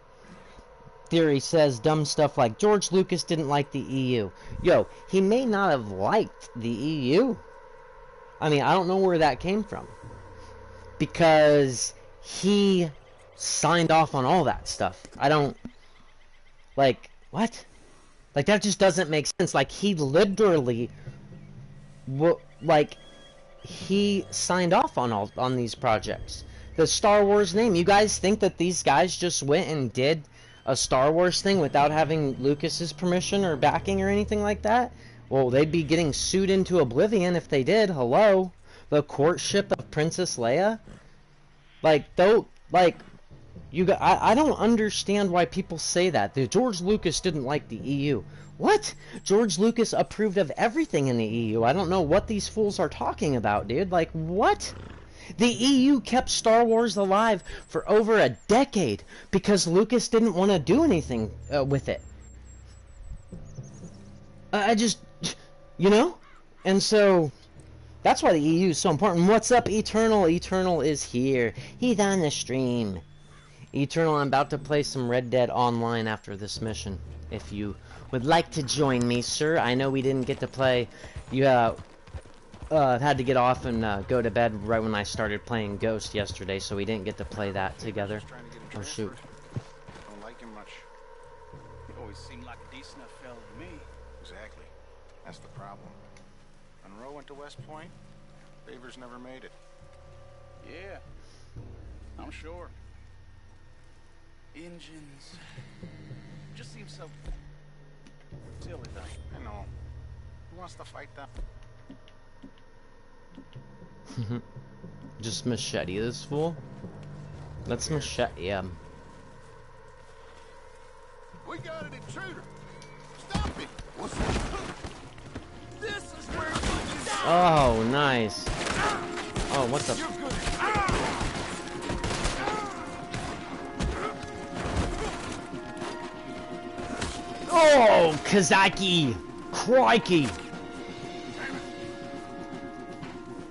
theory says dumb stuff like George Lucas didn't like the EU. Yo, he may not have liked the EU. I mean, I don't know where that came from. Because he signed off on all that stuff. I don't... Like, what? Like, that just doesn't make sense. Like, he literally... he signed off on these projects. The Star Wars name. You guys think that these guys just went and did a Star Wars thing without having Lucas's permission or backing or anything like that? Well, they'd be getting sued into oblivion if they did. Hello? The courtship of Princess Leia? Like, though, like, I don't understand why people say that. George Lucas didn't like the EU. What? George Lucas approved of everything in the EU. I don't know what these fools are talking about, dude. Like, what? The EU kept Star Wars alive for over a decade because Lucas didn't want to do anything with it. I just, you know? And so, that's why the EU is so important. What's up, Eternal? Eternal is here. He's on the stream. Eternal, I'm about to play some Red Dead Online after this mission. If you would like to join me, sir. I know we didn't get to play. You had to get off and go to bed right when I started playing Ghost yesterday, so we didn't get to play that together. Oh, shoot. Don't like him much. He always seemed like a decent enough fella to me. Exactly. That's the problem. Monroe went to West Point. Favors never made it. Yeah, I'm sure. Engines just seem so silly, though. I know. Who wants to fight them? Just machete this fool. Let's machete him. We got an intruder. Stop it. What's This is where you die. Oh, nice. Oh, what the? You're good. Oh, Kazaki! Crikey!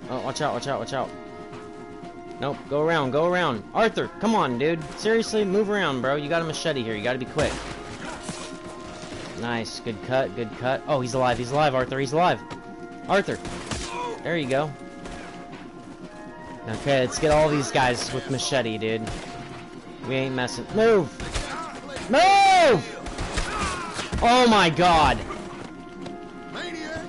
Oh, watch out, watch out, watch out. Nope, go around, go around. Arthur, come on, dude. Seriously, move around, bro. You got a machete here. You gotta be quick. Nice, good cut, good cut. Oh, he's alive, Arthur, he's alive. Arthur. There you go. Okay, let's get all these guys with machete, dude. We ain't messing. Move! Move! Oh my god! Maniac.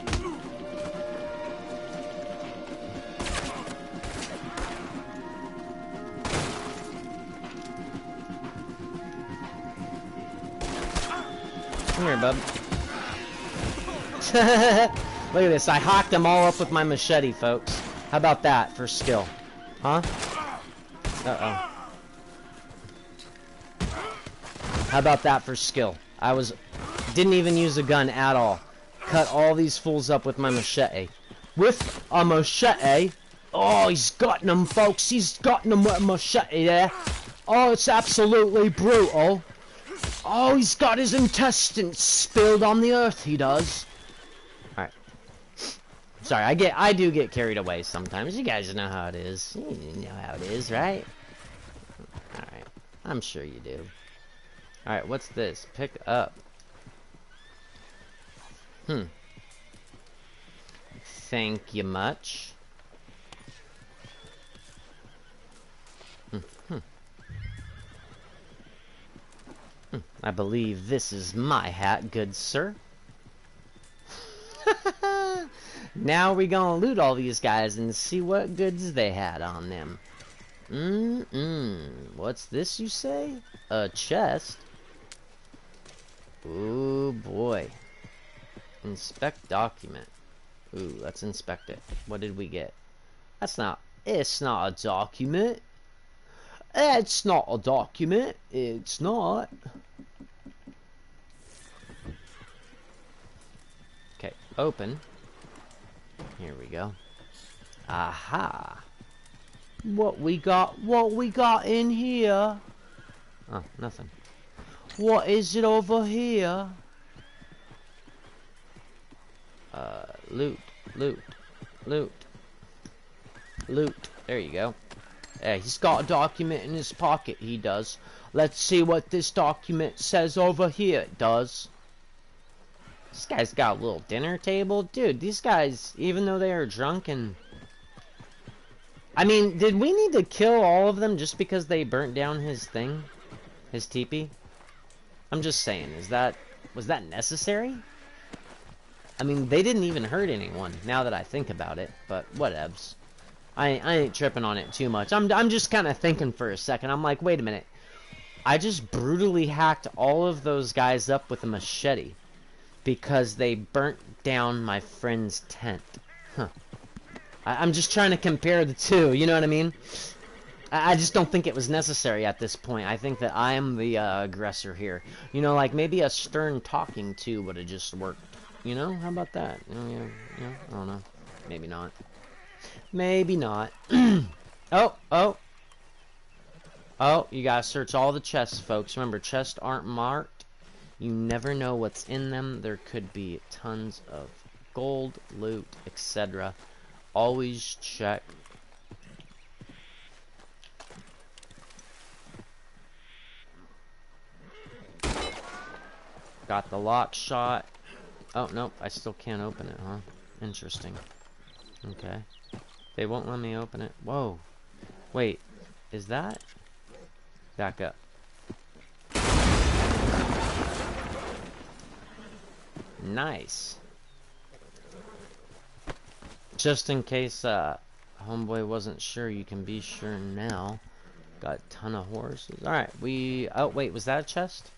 Come here, bub. Look at this, I hocked them all up with my machete, folks. How about that for skill? Huh? Uh-oh. How about that for skill? Didn't even use a gun at all. Cut all these fools up with my machete. With a machete? Oh, he's gotten them, folks. He's gotten them with a machete there. Oh, it's absolutely brutal. Oh, he's got his intestines spilled on the earth, he does. Alright. Sorry, I do get carried away sometimes. You guys know how it is. You know how it is, right? Alright. I'm sure you do. Alright, what's this? Pick up. Thank you much. I believe this is my hat, good sir. Now we gonna loot all these guys and see what goods they had on them. What's this, you say? A chest? Ooh, boy. Inspect document. Ooh, let's inspect it. What did we get? It's not a document. It's not a document. It's not. Okay, open. Here we go. Aha. What we got in here? Oh, nothing. What is it over here? Loot. Loot. There you go. Hey, he's got a document in his pocket, he does. Let's see what this document says over here, it does. This guy's got a little dinner table. Dude, these guys, even though they are drunk and... I mean, did we need to kill all of them just because they burnt down his thing? His teepee? I'm just saying, was that necessary? I mean, they didn't even hurt anyone, now that I think about it, but whatevs. I ain't tripping on it too much. I'm just kind of thinking for a second. I'm like, wait a minute. I just brutally hacked all of those guys up with a machete because they burnt down my friend's tent. Huh. I'm just trying to compare the two, you know what I mean? I just don't think it was necessary at this point. I think that I am the aggressor here. You know, like maybe a stern talking to would have just worked. You know, how about that? Yeah, I don't know. Maybe not. Maybe not. Oh, you gotta search all the chests, folks. Remember, chests aren't marked. You never know what's in them. There could be tons of gold, loot, etc. Always check. Got the lock shot. Oh, nope, I still can't open it, huh? Interesting. Okay. They won't let me open it. Whoa. Wait, is that? Back up. Nice. Just in case homeboy wasn't sure, you can be sure now. Got a ton of horses. Alright, oh wait, was that a chest?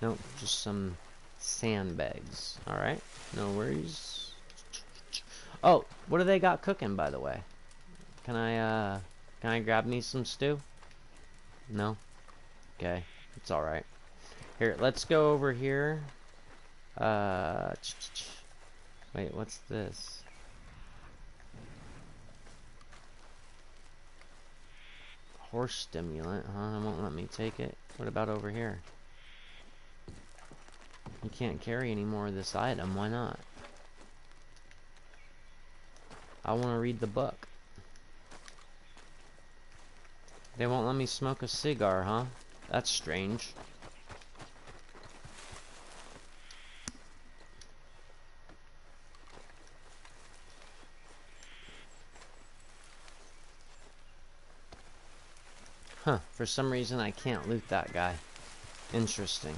Nope, just some sandbags. Alright, no worries. Oh, what do they got cooking, by the way? Can I grab me some stew? No? Okay, it's alright. Here, let's go over here. Wait, what's this? Horse stimulant, huh? It won't let me take it. What about over here? You can't carry any more of this item. Why not? I want to read the book. They won't let me smoke a cigar, huh? That's strange. Huh, for some reason I can't loot that guy. Interesting.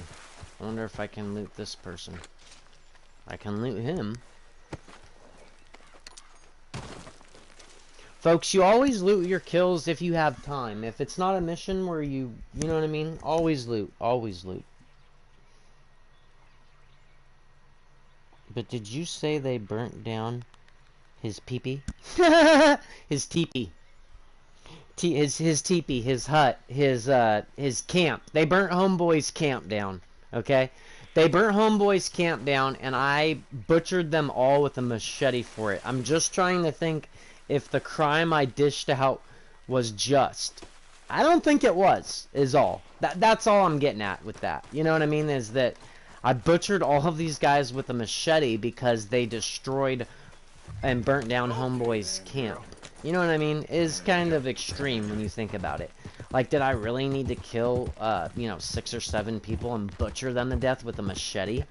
I wonder if I can loot this person. I can loot him. Folks, you always loot your kills if you have time. If it's not a mission where you know what I mean? Always loot. Always loot. But did you say they burnt down his peepee? His teepee. His teepee, his hut, his camp. They burnt Homeboy's camp down, okay? They burnt Homeboy's camp down, and I butchered them all with a machete for it. I'm just trying to think if the crime I dished out was just. I don't think it was, is all. That's all I'm getting at with that. You know what I mean? Is that I butchered all of these guys with a machete because they destroyed and burnt down Homeboy's camp. You know what I mean? It is kind of extreme when you think about it. Like, did I really need to kill, 6 or 7 people and butcher them to death with a machete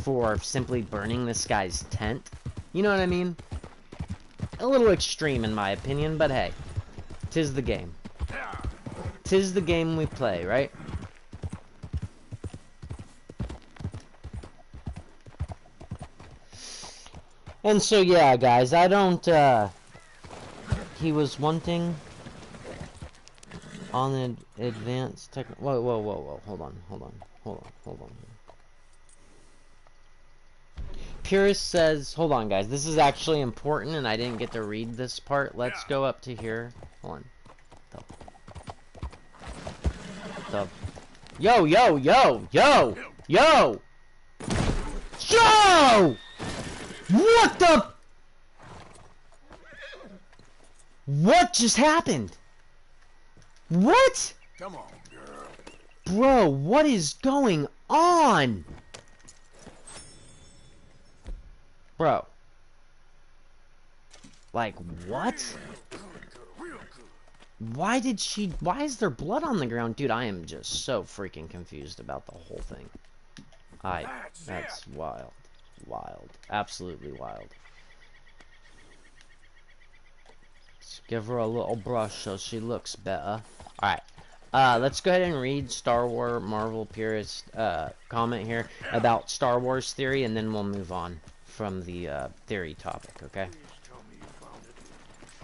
for simply burning this guy's tent? You know what I mean? A little extreme in my opinion, but hey, 'tis the game. 'Tis the game we play, right? And so, yeah, guys, I don't, he was wanting on an advanced tech. Whoa. Hold on. Purist says, hold on, guys. This is actually important, and I didn't get to read this part. Let's go up to here. Hold on. Yo! What the? What just happened? What? Come on, girl. Bro, what is going on? Bro. Like, what? Why is there blood on the ground? Dude, I am just so freaking confused about the whole thing. That's wild. Wild. Absolutely wild. Let's give her a little brush so she looks better. Alright. Let's go ahead and read Star Wars Marvel Purist comment here about Star Wars theory, and then we'll move on from the theory topic, okay?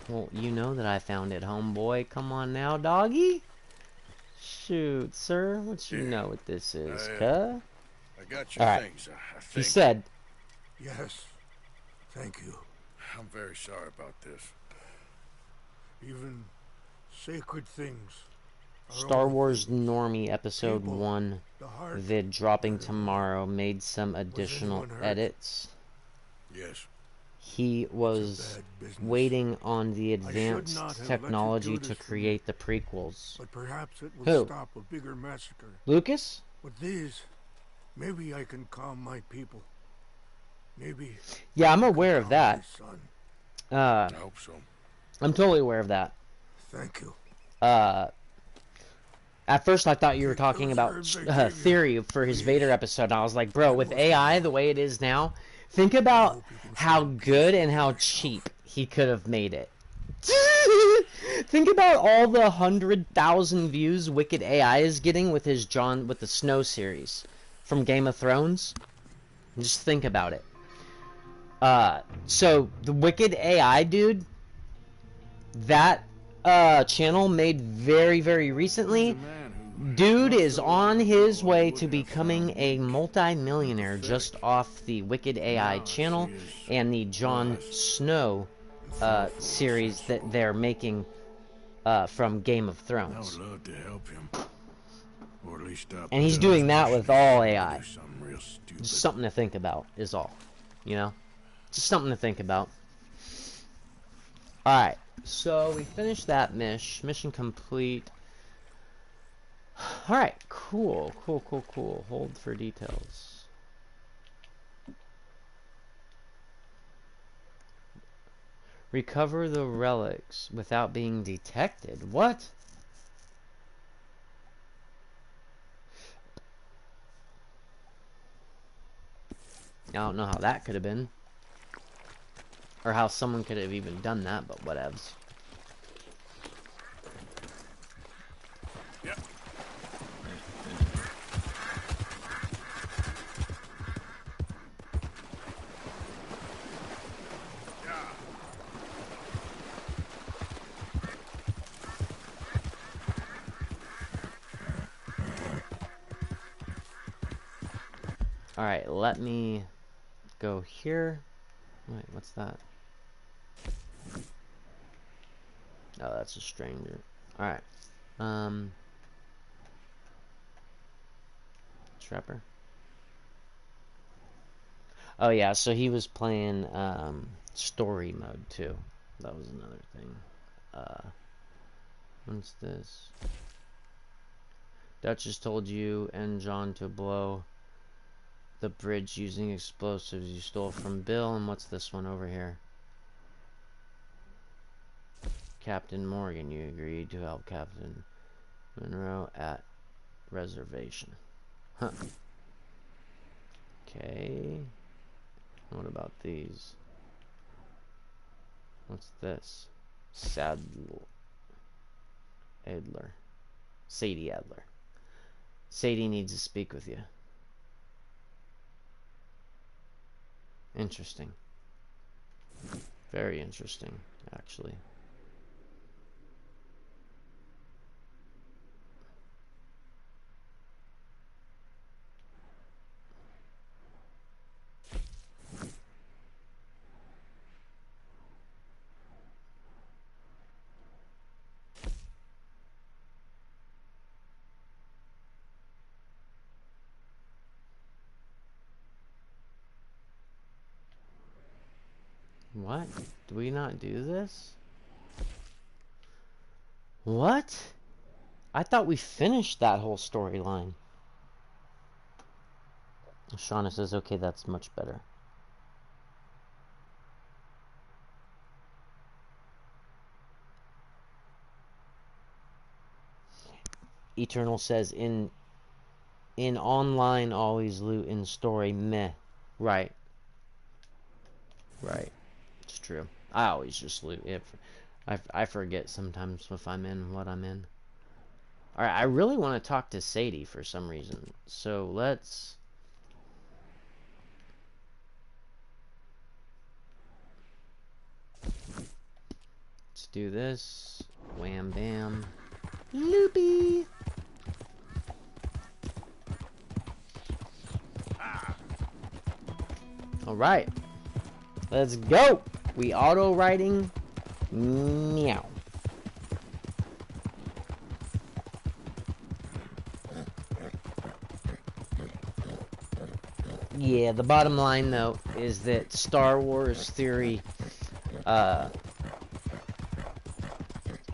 Well, you know that I found it, homeboy. Come on now, doggy. Shoot, sir. What you know what this is, cuh? I got your things, I think. He said. Yes. Thank you. I'm very sorry about this. Even sacred things. Star Wars Normie Episode 1 vid dropping tomorrow made some additional edits. Yes. He was waiting on the advanced technology to create the prequels. But perhaps it will stop a bigger massacre. Lucas? With these, maybe I can calm my people. Maybe. Yeah, I'm aware of that. I hope so. I'm totally aware of that. Thank you. At first I thought you were talking about theory for his Vader episode, and I was like, bro, with AI the way it is now, think about how good and how cheap he could have made it. Think about all the 100,000 views Wicked AI is getting with his with the Snow series from Game of Thrones. Just think about it. So the Wicked AI dude, that channel made very, very recently, dude is on his way to becoming a multi-millionaire just off the Wicked AI channel and the Jon Snow series that they're making from Game of Thrones. I would love to help him. Or at least stop. And he's doing that with all AI. Just something to think about is all. You know? Just something to think about. Alright. So we finished that mission complete. Alright, cool. Hold for details. Recover the relics without being detected. What? I don't know how that could have been. Or how someone could have even done that, but whatevs. Yep. Alright, let me go here. Wait, what's that? Oh, that's a stranger. Alright. Trapper. Oh yeah, so he was playing story mode too. That was another thing. What's this? Duchess told you and John to blow the bridge using explosives you stole from Bill. And what's this one over here? Captain Morgan, you agreed to help Captain Monroe at reservation. Huh. Okay. What about these? What's this? Adler. Sadie Adler. Sadie needs to speak with you. Interesting. Very interesting, actually. What? Do we not do this? What? I thought we finished that whole storyline. Shauna says, okay, that's much better. Eternal says, in online, always loot, in story, meh. Right. Right. It's true. I always just loot. I forget sometimes if I'm in, what I'm in. Alright, I really want to talk to Sadie for some reason. So let's do this. Wham bam. Loopy! Alright. Let's go! We auto-writing. Meow. Yeah, the bottom line, though, is that Star Wars theory,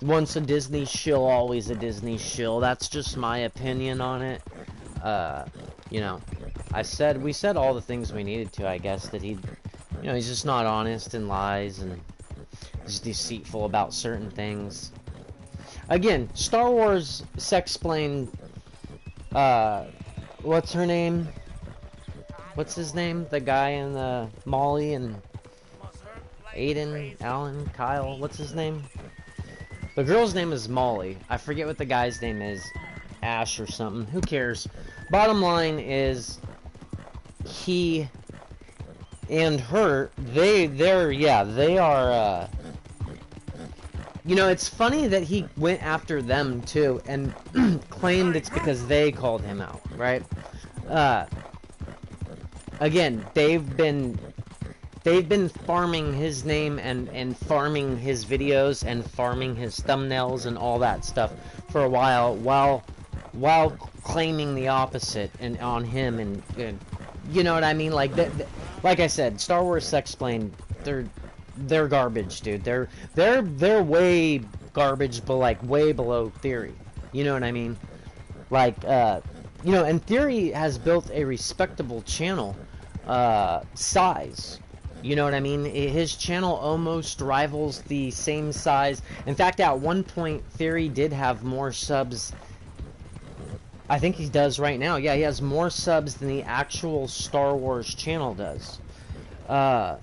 once a Disney shill, always a Disney shill. That's just my opinion on it. You know, we said all the things we needed to, I guess, that he's just not honest and lies and he's deceitful about certain things. Again, Star Wars sexplained, what's her name? What's his name? The guy in Molly and Aiden, Alan, Kyle. What's his name? The girl's name is Molly. I forget what the guy's name is. Ash or something. Who cares? Bottom line is, he and her, they are, you know, it's funny that he went after them too and claimed it's because they called him out, right? Again, they've been farming his name and farming his videos and farming his thumbnails and all that stuff for a while claiming the opposite and on him and you know what I mean? Like like I said, Star Wars sexplained, they're garbage, dude. They're way garbage, but like way below theory. You know what I mean? Like you know, and Theory has built a respectable channel size. You know what I mean? His channel almost rivals the same size. In fact, at one point, Theory did have more subs. I think he does right now. Yeah, he has more subs than the actual Star Wars channel does. And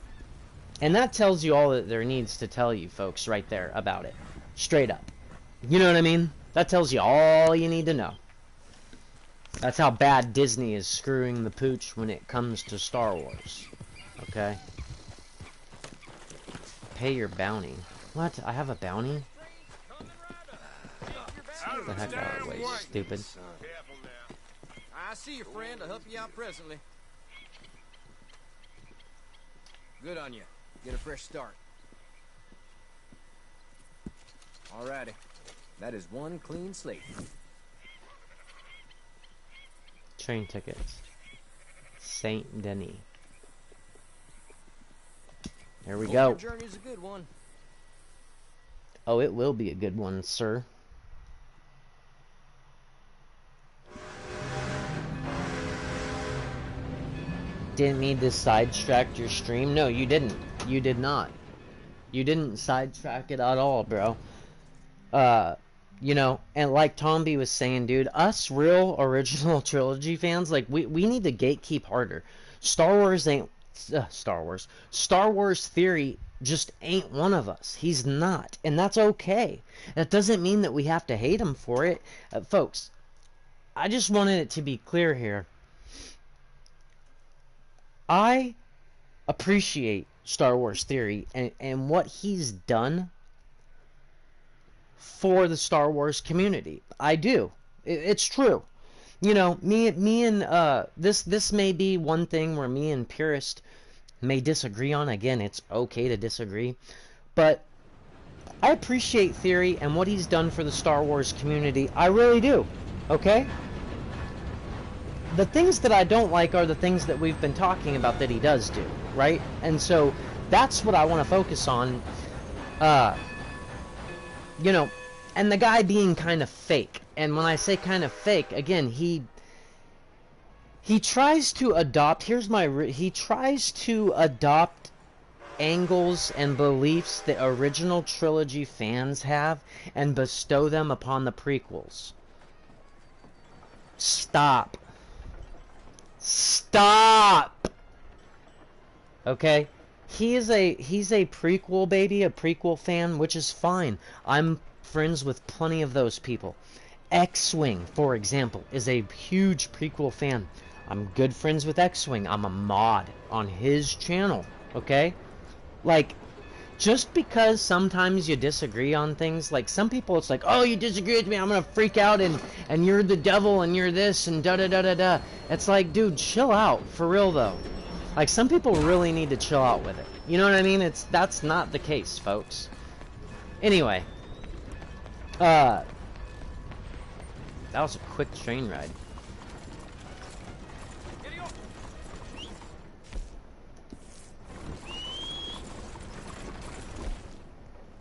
that tells you all that there needs to tell you, folks, right there about it. Straight up. You know what I mean? That tells you all you need to know. That's how bad Disney is screwing the pooch when it comes to Star Wars. Okay? Pay your bounty. What? I have a bounty? Get the heck out of the way, stupid. I see you, friend. I'll help you out presently. Good on you. Get a fresh start. Alrighty. That is one clean slate. Train tickets. Saint Denis. There we go. Your journey's a good one. Oh, it will be a good one, sir. Didn't mean to sidetrack your stream. No, you didn't. You did not. You didn't sidetrack it at all, bro. You know, and like Tomby was saying, dude, us real original trilogy fans, like, we need to gatekeep harder. Star Wars ain't... Star Wars Theory just ain't one of us. He's not. And that's okay. That doesn't mean that we have to hate him for it. Folks, I just wanted it to be clear here. I appreciate Star Wars Theory and what he's done for the Star Wars community. I do. It's true. You know, me and this may be one thing where me and Purist may disagree on. Again, it's okay to disagree, but I appreciate Theory and what he's done for the Star Wars community. I really do. Okay? The things that I don't like are the things that we've been talking about that he does do, right? And so that's what I want to focus on. You know, and the guy being kind of fake. And when I say kind of fake, again, he tries to adopt, he tries to adopt angles and beliefs that original trilogy fans have and bestow them upon the prequels. Stop. Stop! Okay? He's a prequel baby, a prequel fan, which is fine. I'm friends with plenty of those people. Xwing, for example, is a huge prequel fan. I'm good friends with Xwing. I'm a mod on his channel, okay? Like, just because sometimes you disagree on things, like some people it's like, oh, you disagree with me, I'm gonna freak out and you're the devil and you're this and da-da-da-da-da. It's like, dude, chill out, for real though. Like, some people really need to chill out with it. You know what I mean? That's not the case, folks. Anyway. That was a quick train ride.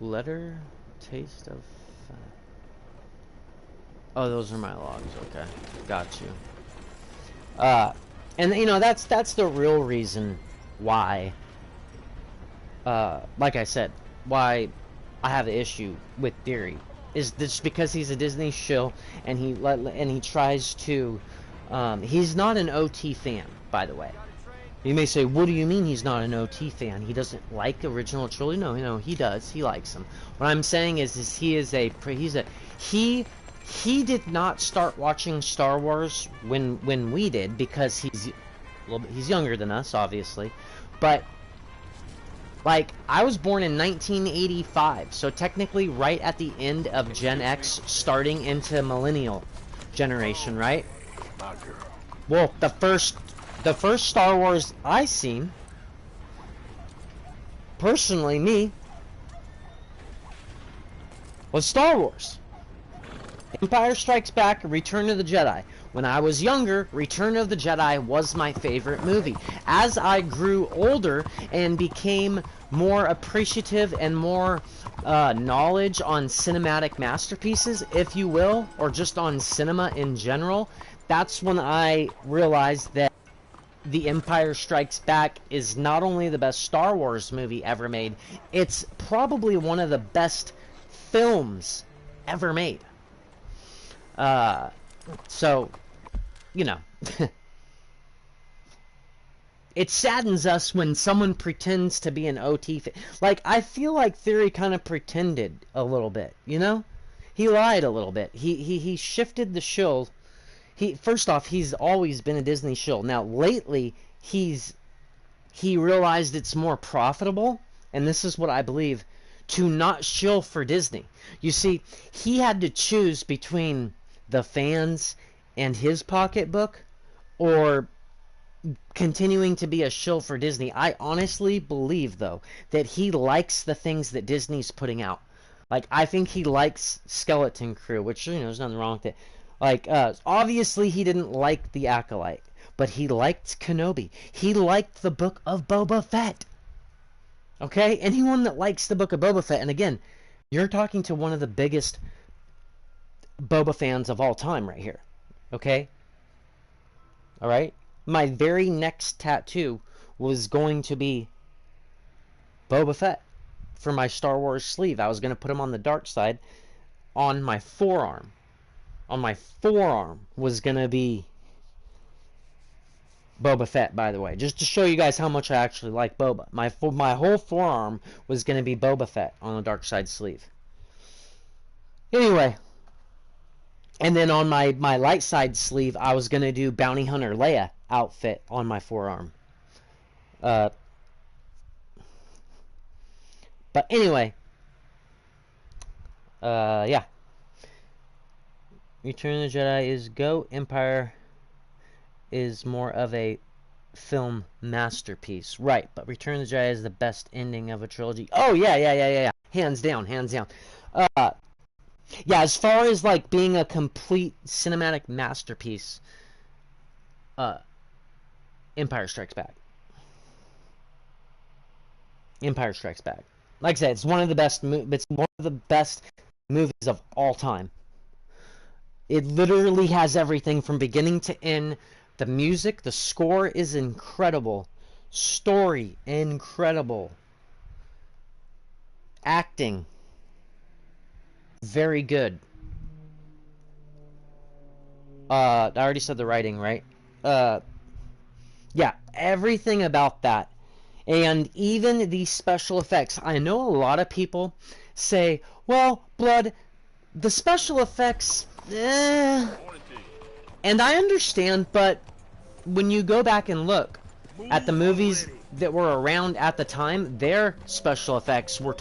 Letter, taste of... Oh, those are my logs. Okay. Got you. And, you know, that's the real reason why, like I said, why I have an issue with Theory. Is just because he's a Disney shill, and he tries to, he's not an OT fan, by the way. You may say, what do you mean he's not an OT fan? He doesn't like original trilogy? No, he does. He likes them. What I'm saying is he did not start watching Star Wars when we did, because he's younger than us, obviously. But like, I was born in 1985, so technically right at the end of Gen X, starting into millennial generation, right? Well, the first Star Wars I seen, personally, me, was Star Wars. Empire Strikes Back, Return of the Jedi. When I was younger, Return of the Jedi was my favorite movie. As I grew older and became more appreciative and more knowledge on cinematic masterpieces, if you will, or just on cinema in general, that's when I realized that The Empire Strikes Back is not only the best Star Wars movie ever made, it's probably one of the best films ever made. So, you know, it saddens us when someone pretends to be an OT fan. Like, I feel like Theory kind of pretended a little bit, you know? He lied a little bit. He shifted the shill. First off, he's always been a Disney shill. Now, lately, he realized it's more profitable, and this is what I believe, to not shill for Disney. You see, he had to choose between the fans and his pocketbook, or continuing to be a shill for Disney. I honestly believe, though, that he likes the things that Disney's putting out. Like, I think he likes Skeleton Crew, which, you know, there's nothing wrong with it. Like, obviously he didn't like The Acolyte, but he liked Kenobi. He liked the Book of Boba Fett. Okay? Anyone that likes the Book of Boba Fett, and again, you're talking to one of the biggest Boba fans of all time right here. Okay? Alright? My very next tattoo was going to be Boba Fett for my Star Wars sleeve. I was going to put him on the dark side on my forearm. On my forearm was going to be Boba Fett, by the way. Just to show you guys how much I actually like Boba. My whole forearm was going to be Boba Fett on the dark side sleeve. Anyway. And then on my light side sleeve, I was going to do Bounty Hunter Leia outfit on my forearm. But anyway. Yeah. Return of the Jedi is go. Empire is more of a film masterpiece. Right, but Return of the Jedi is the best ending of a trilogy. Oh, yeah. Hands down. Yeah, as far as, like, being a complete cinematic masterpiece, Empire Strikes Back. Empire Strikes Back. Like I said, it's one of the best movies of all time. It literally has everything from beginning to end. The music, the score is incredible. Story, incredible. Acting, very good. I already said the writing, right? Yeah, everything about that. And even the special effects. I know a lot of people say, well, Blood, the special effects, and I understand, but when you go back and look at the movies that were around at the time, their special effects were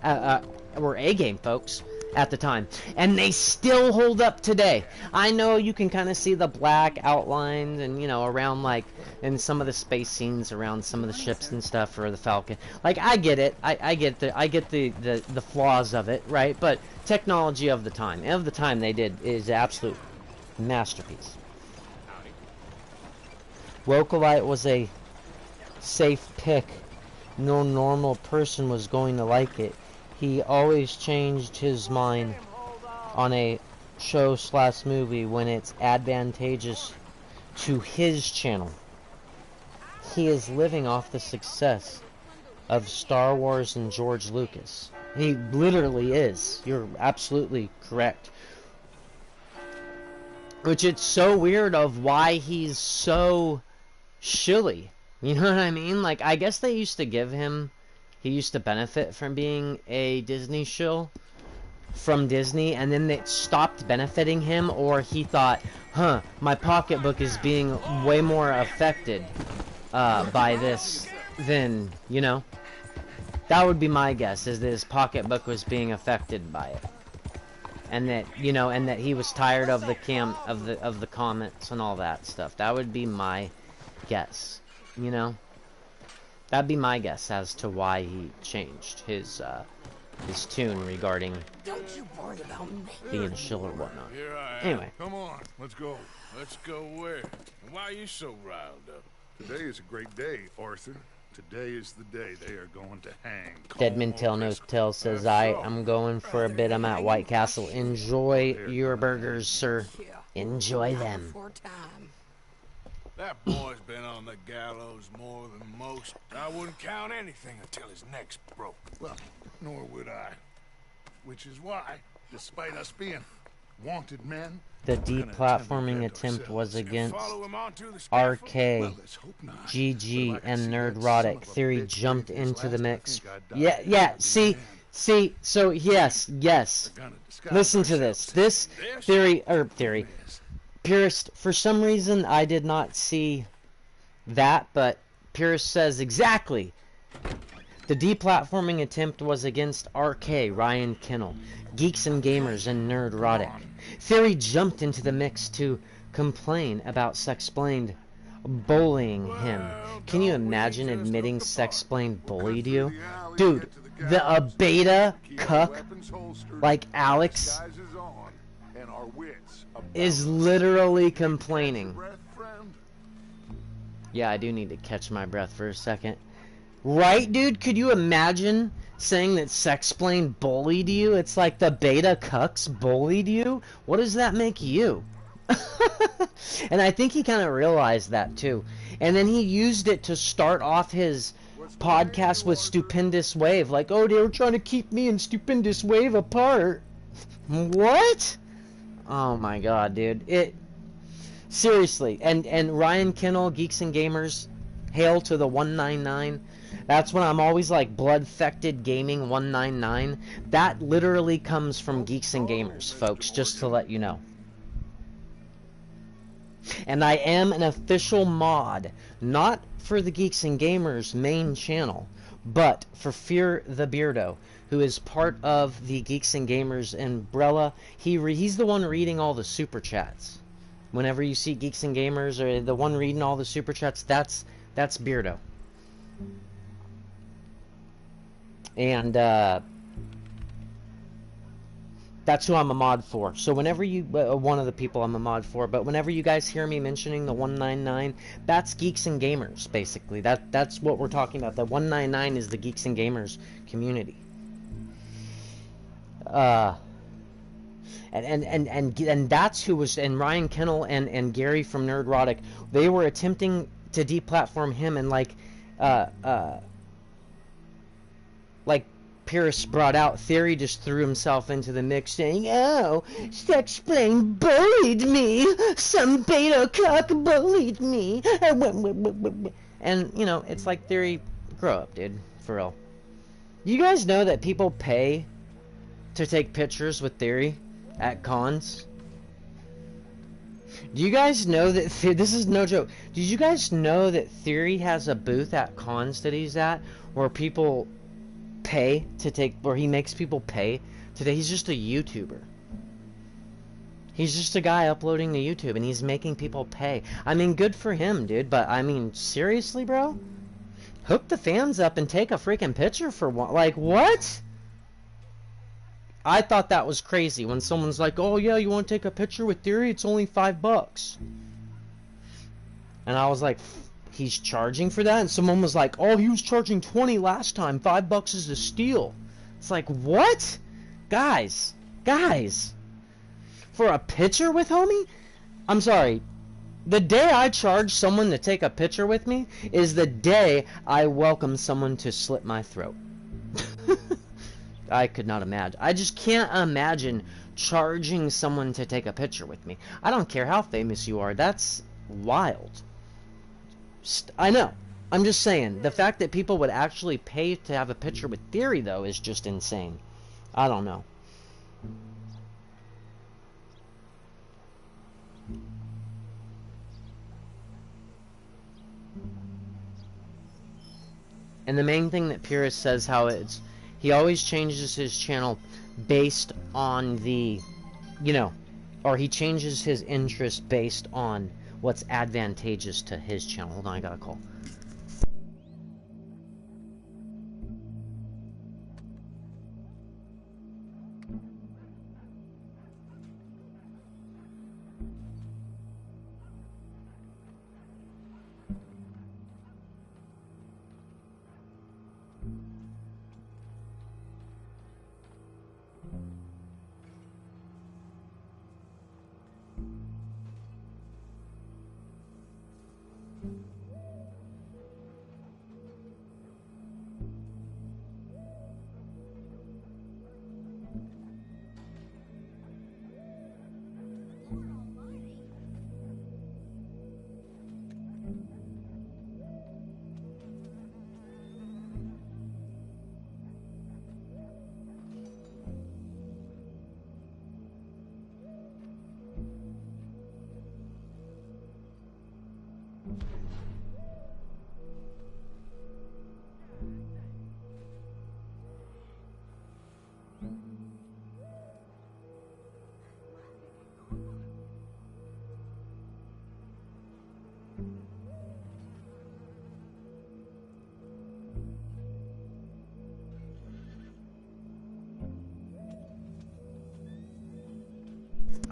A-game, folks, at the time, and they still hold up today. I know you can kind of see the black outlines and, you know, around, like, in some of the space scenes around some of the ships and stuff, or the Falcon. Like, I get it. I get the flaws of it, right? But technology of the time they did is an absolute masterpiece. Wokolite was a safe pick. No normal person was going to like it. He always changed his mind on a show/movie when it's advantageous to his channel. He is living off the success of Star Wars and George Lucas. He literally is. You're absolutely correct. Which it's so weird of why he's so shilly. You know what I mean? Like, I guess they used to give him... He used to benefit from being a Disney shill from Disney, and then it stopped benefiting him, or he thought, huh, my pocketbook is being way more affected by this than, you know? That would be my guess, is that his pocketbook was being affected by it. And that, you know, and that he was tired of the comments and all that stuff. That would be my guess, you know? That'd be my guess as to why he changed his tune regarding being a shill or whatnot. Here I am. Anyway. Come on, let's go. Let's go where? Why are you so riled up? Today is a great day, Arthur. Today is the day they are going to hang. Deadman Tail No Tail says, I'm going for a bit. I'm at White Castle. Enjoy your burgers, sir. Enjoy them. That boy's been on the gallows more than most. I wouldn't count anything until his neck's broke. Well, nor would I. Which is why, despite us being wanted men, The deplatforming attempt was against RK, GG, and Nerdrotic. Theory jumped into the mix. Yeah, see, so yes. Listen to this. This theory, Purist, for some reason, I did not see that, but Purist says exactly. The deplatforming attempt was against RK, Ryan Kennel, Geeks and Gamers, and Nerdrotic. Theory jumped into the mix to complain about Sexplained bullying him. Can you imagine admitting Sexplained bullied you? Dude, a beta cuck like Alex is literally complaining. Yeah, I do need to catch my breath for a second. Right, dude? Could you imagine saying that Sexplained bullied you? It's like the beta cucks bullied you? What does that make you? And I think he kind of realized that, too. And then he used it to start off his podcast with Stupendous Wave. Like, oh, they were trying to keep me and Stupendous Wave apart. What? Oh my god, dude. Seriously. And Ryan Kennel, Geeks and Gamers, hail to the 199. That's when I'm always like Blood-Fected Gaming 199. That literally comes from Geeks and Gamers, folks, just to let you know. And I am an official mod, not for the Geeks and Gamers main channel, but for FearTheBeardo, who is part of the Geeks and Gamers umbrella. He's the one reading all the super chats. Whenever you see Geeks and Gamers or the one reading all the super chats, that's Beardo. And that's who I'm a mod for. So whenever you, one of the people I'm a mod for, but whenever you guys hear me mentioning the 199, that's Geeks and Gamers, basically. That's what we're talking about. The 199 is the Geeks and Gamers community. And that's who was, and Ryan Kennel and Gary from Nerdrotic, they were attempting to deplatform him, and like Pierce brought out, Theory just threw himself into the mix saying, "Oh, Sexplain bullied me. Some beta cock bullied me." And, you know, it's like, Theory, grow up, dude. For real. You guys know that people pay to take pictures with Theory at cons? Do you guys know that this is no joke? Did you guys know that Theory has a booth at cons that he's at where people pay to take, where he makes people pay today? He's just a YouTuber. He's just a guy uploading to YouTube and he's making people pay. I mean, good for him, dude, but I mean, seriously, bro? Hook the fans up and take a freaking picture for one. Like, what? I thought that was crazy when someone's like, "Oh yeah, you want to take a picture with Theory? It's only $5." And I was like, he's charging for that? And someone was like, "Oh, he was charging 20 last time. $5 is a steal." It's like, what? Guys, for a picture with homie? I'm sorry. The day I charge someone to take a picture with me is the day I welcome someone to slit my throat. I could not imagine. I just can't imagine charging someone to take a picture with me. I don't care how famous you are. That's wild. I know. I'm just saying. The fact that people would actually pay to have a picture with Theory, though, is just insane. I don't know. And the main thing that Purist says how it's, he always changes his channel based on the, you know, or he changes his interest based on what's advantageous to his channel. Hold on, I got a call.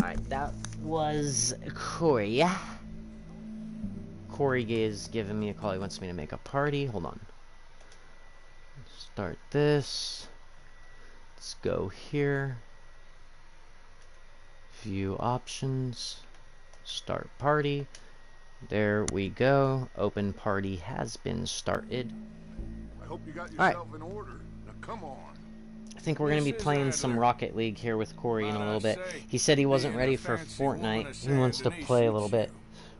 Alright, that was Corey. Corey is giving me a call. He wants me to make a party. Hold on. Start this. Let's go here. View options. Start party. There we go. Open party has been started. I hope you got yourself in order. Now come on. I think we're going to be playing some Rocket League here with Corey in a little bit. He said he wasn't ready for Fortnite. He wants to play a little bit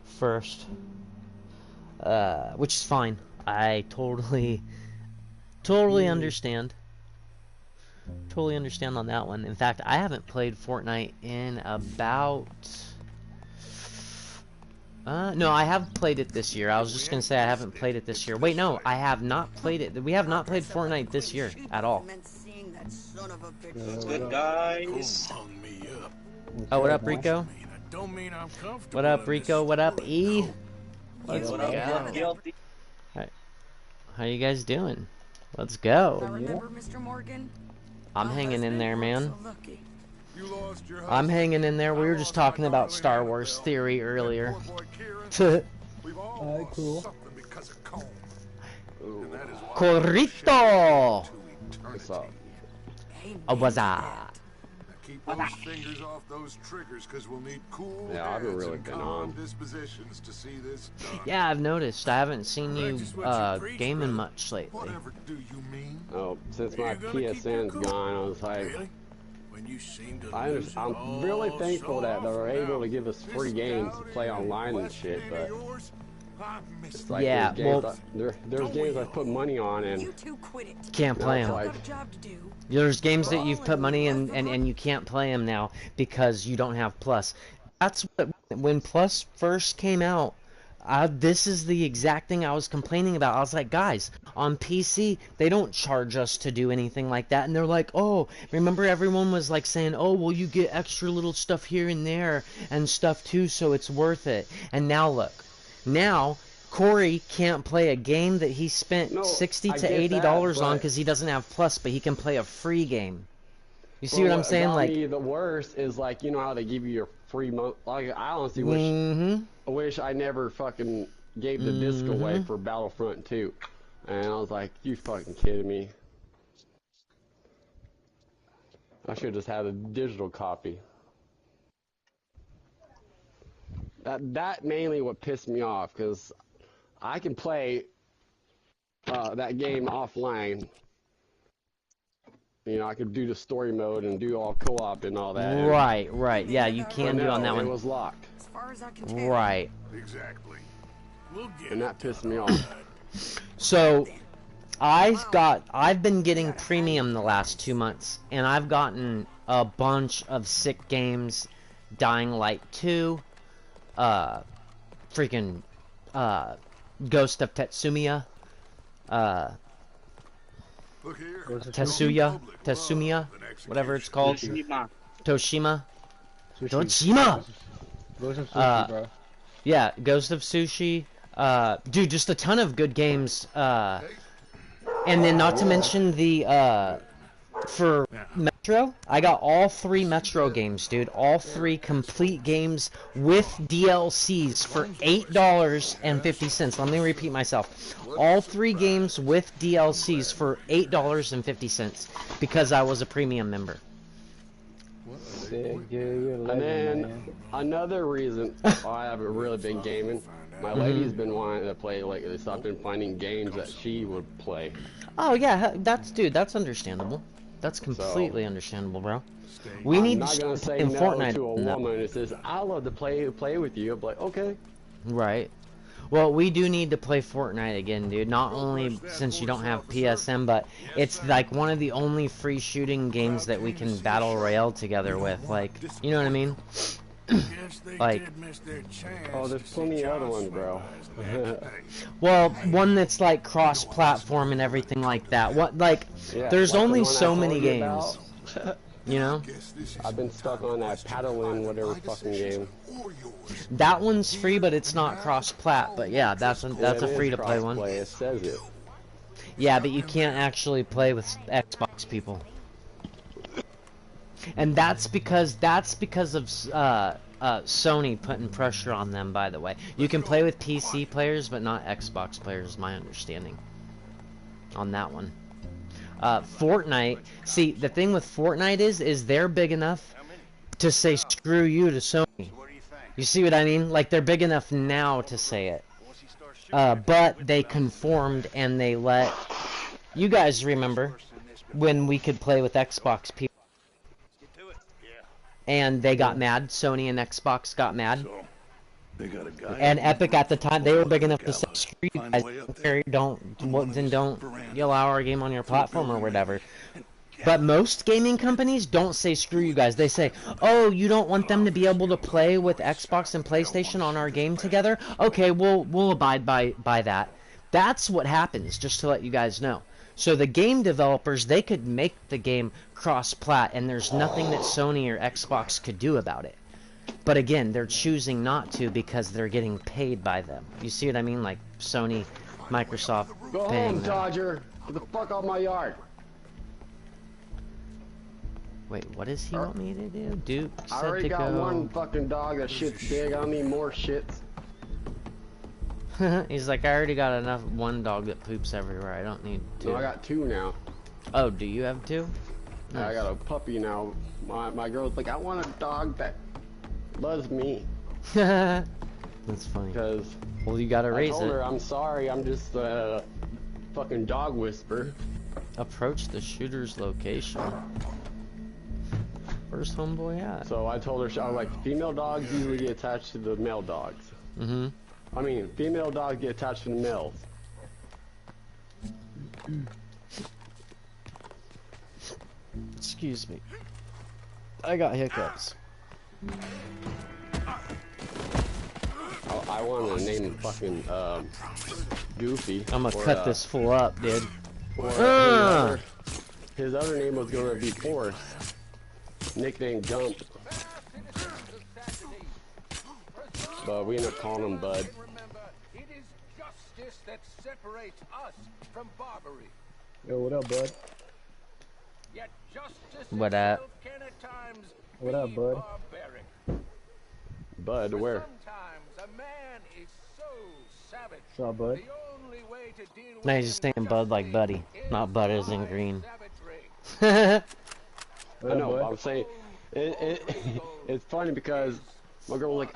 first. Which is fine. I totally understand. Totally understand on that one. In fact, I haven't played Fortnite in about... no, I have played it this year. I was just gonna say I haven't played it this year. Wait, no, I have not played it. We have not played Fortnite this year at all. What's good, guys? Oh, what up, Rico? What up, Rico? What up, E? Let's go. How you guys doing? Let's go. I'm hanging in there, man. I'm hanging in there. We were just talking about Star Wars theory earlier. Alright, cool. Corrito! What's up? Oh, what's up? Keep those fingers off those triggers, because we'll need cool Yeah, I haven't heads really and been calm on. dispositions to see this done. Yeah, I've noticed. I haven't seen you Practice what you preach, gaming brother. much lately. Whatever do you mean? Oh, since Are my you gonna keep PSN's your cool? gone, I was like, Really? When you seem to lose it I'm all really thankful so that they're often able now. to give us free games to play online and shit, but it's like Yeah, there's games, well- there's games I put money on and You two quit it. Can't play it's them. like, Got a job to do. There's games that you've put money in and you can't play them now because you don't have Plus. That's what, when Plus first came out, this is the exact thing I was complaining about. I was like, guys, on PC, they don't charge us to do anything like that. And they're like, oh, remember everyone was like saying, oh, well, you get extra little stuff here and there and stuff too, so it's worth it. And now look, now Corey can't play a game that he spent No, $60 I to get $80 that, on but- because he doesn't have Plus, but he can play a free game. You see well, what I'm saying? got Like, me the worst is like, you know how they give you your free month. Like, I honestly wish mm-hmm. I never fucking gave the disc away for Battlefront 2. And I was like, you fucking kidding me? I should have just had a digital copy. That mainly what pissed me off, because I can play that game offline. You know, I could do the story mode and do all co-op and all that. Right. Yeah, you can do on that It one. was locked. As far as I can tell. Right. Exactly. We'll get And that pissed me off. So, I've been getting premium the last 2 months, and I've gotten a bunch of sick games. Dying Light 2, freaking, Ghost of Tetsuya, Look here. Tetsuya, whatever it's called. Toshima. Toshima. Sushi. Toshima! Ghost of Sushi, bro. Yeah, Ghost of Sushi. Dude, just a ton of good games. And then not to mention the, for Metro, I got all 3 Metro games, dude. All 3 complete games with DLCs for $8.50. Let me repeat myself. All 3 games with DLCs for $8.50 because I was a premium member. Sick, dude. You're a And legend, then man. another reason why I haven't really been gaming, my lady's been wanting to play lately, so I've been finding games that she would play. Oh yeah, that's understandable. That's completely understandable, bro. We I'm need not to gonna start say in no Fortnite. to a on that. woman who says, "I love to play with you." I'm like, okay. Right. Well, we do need to play Fortnite again, dude. Not only since you don't have PSN, but it's like one of the only free shooting games that we can battle royale together with. Like, you know what I mean? Guess they Like- did miss their chance Oh, there's to see plenty of other Josh ones, bro. Well, one that's like cross-platform and everything like that. What like? Yeah, There's like the only one I so told many you games. about. You know? I've been stuck on that paddling whatever fucking game. That one's free, but it's not cross-plat. But yeah, that's a It is free-to-play one. cross-play, it says it. Yeah, but you can't actually play with Xbox people. And that's because of Sony putting pressure on them, by the way. You can play with PC players, but not Xbox players, is my understanding on that one. Fortnite, see, the thing with Fortnite is they're big enough to say screw you to Sony. You see what I mean? Like, they're big enough now to say it. But they conformed and they let... You guys remember when we could play with Xbox people. And they got mad. Sony and Xbox got mad. They got a guy. And Epic at the time, they were big enough to say, screw you guys, don't allow our game on your platform or whatever. But most gaming companies don't say screw you guys. They say, oh, you don't want them to be able to play with Xbox and PlayStation on our game together? Okay, we'll abide by that. That's what happens, just to let you guys know. So the game developers, they could make the game cross-plat, and there's nothing that Sony or Xbox could do about it. But again, they're choosing not to because they're getting paid by them. You see what I mean? Like Sony, Microsoft Go paying home, them. Dodger. Get the fuck off my yard. Wait, what does he want me to do? Duke I said already to got go. one fucking dog that shit's big. I don't need more shits. He's like, I already got enough one dog that poops everywhere. I don't need two. No, I got 2 now. Oh, do you have 2? I got a puppy now. My girl's like, I want a dog that loves me. That's funny. Because well, you gotta raise I told it. her, I'm sorry, I'm just a fucking dog whisperer. Approach the shooter's location. Where's homeboy at? So I told her, I was like, female dogs usually get attached to the male dogs. Mm-hmm. I mean, female dogs get attached to the males. Excuse me. I got hiccups. I wanted to name him fucking Goofy. I'm gonna cut this fool up, dude. Or his other name was gonna be Forrest. Nickname Jump. But we ended up calling him Bud. It is justice that separates us from Barbary. Yo, what up, bud? Yet justice What up? can at times What up, be bud? barbaric. Bud, where? Sometimes a man is so savage. What's up, bud? The only way to deal with No, he's just saying him Bud like justly Buddy, not Bud as in green. savagery. What I up, know, bud? I'm saying it's funny because my girl was like,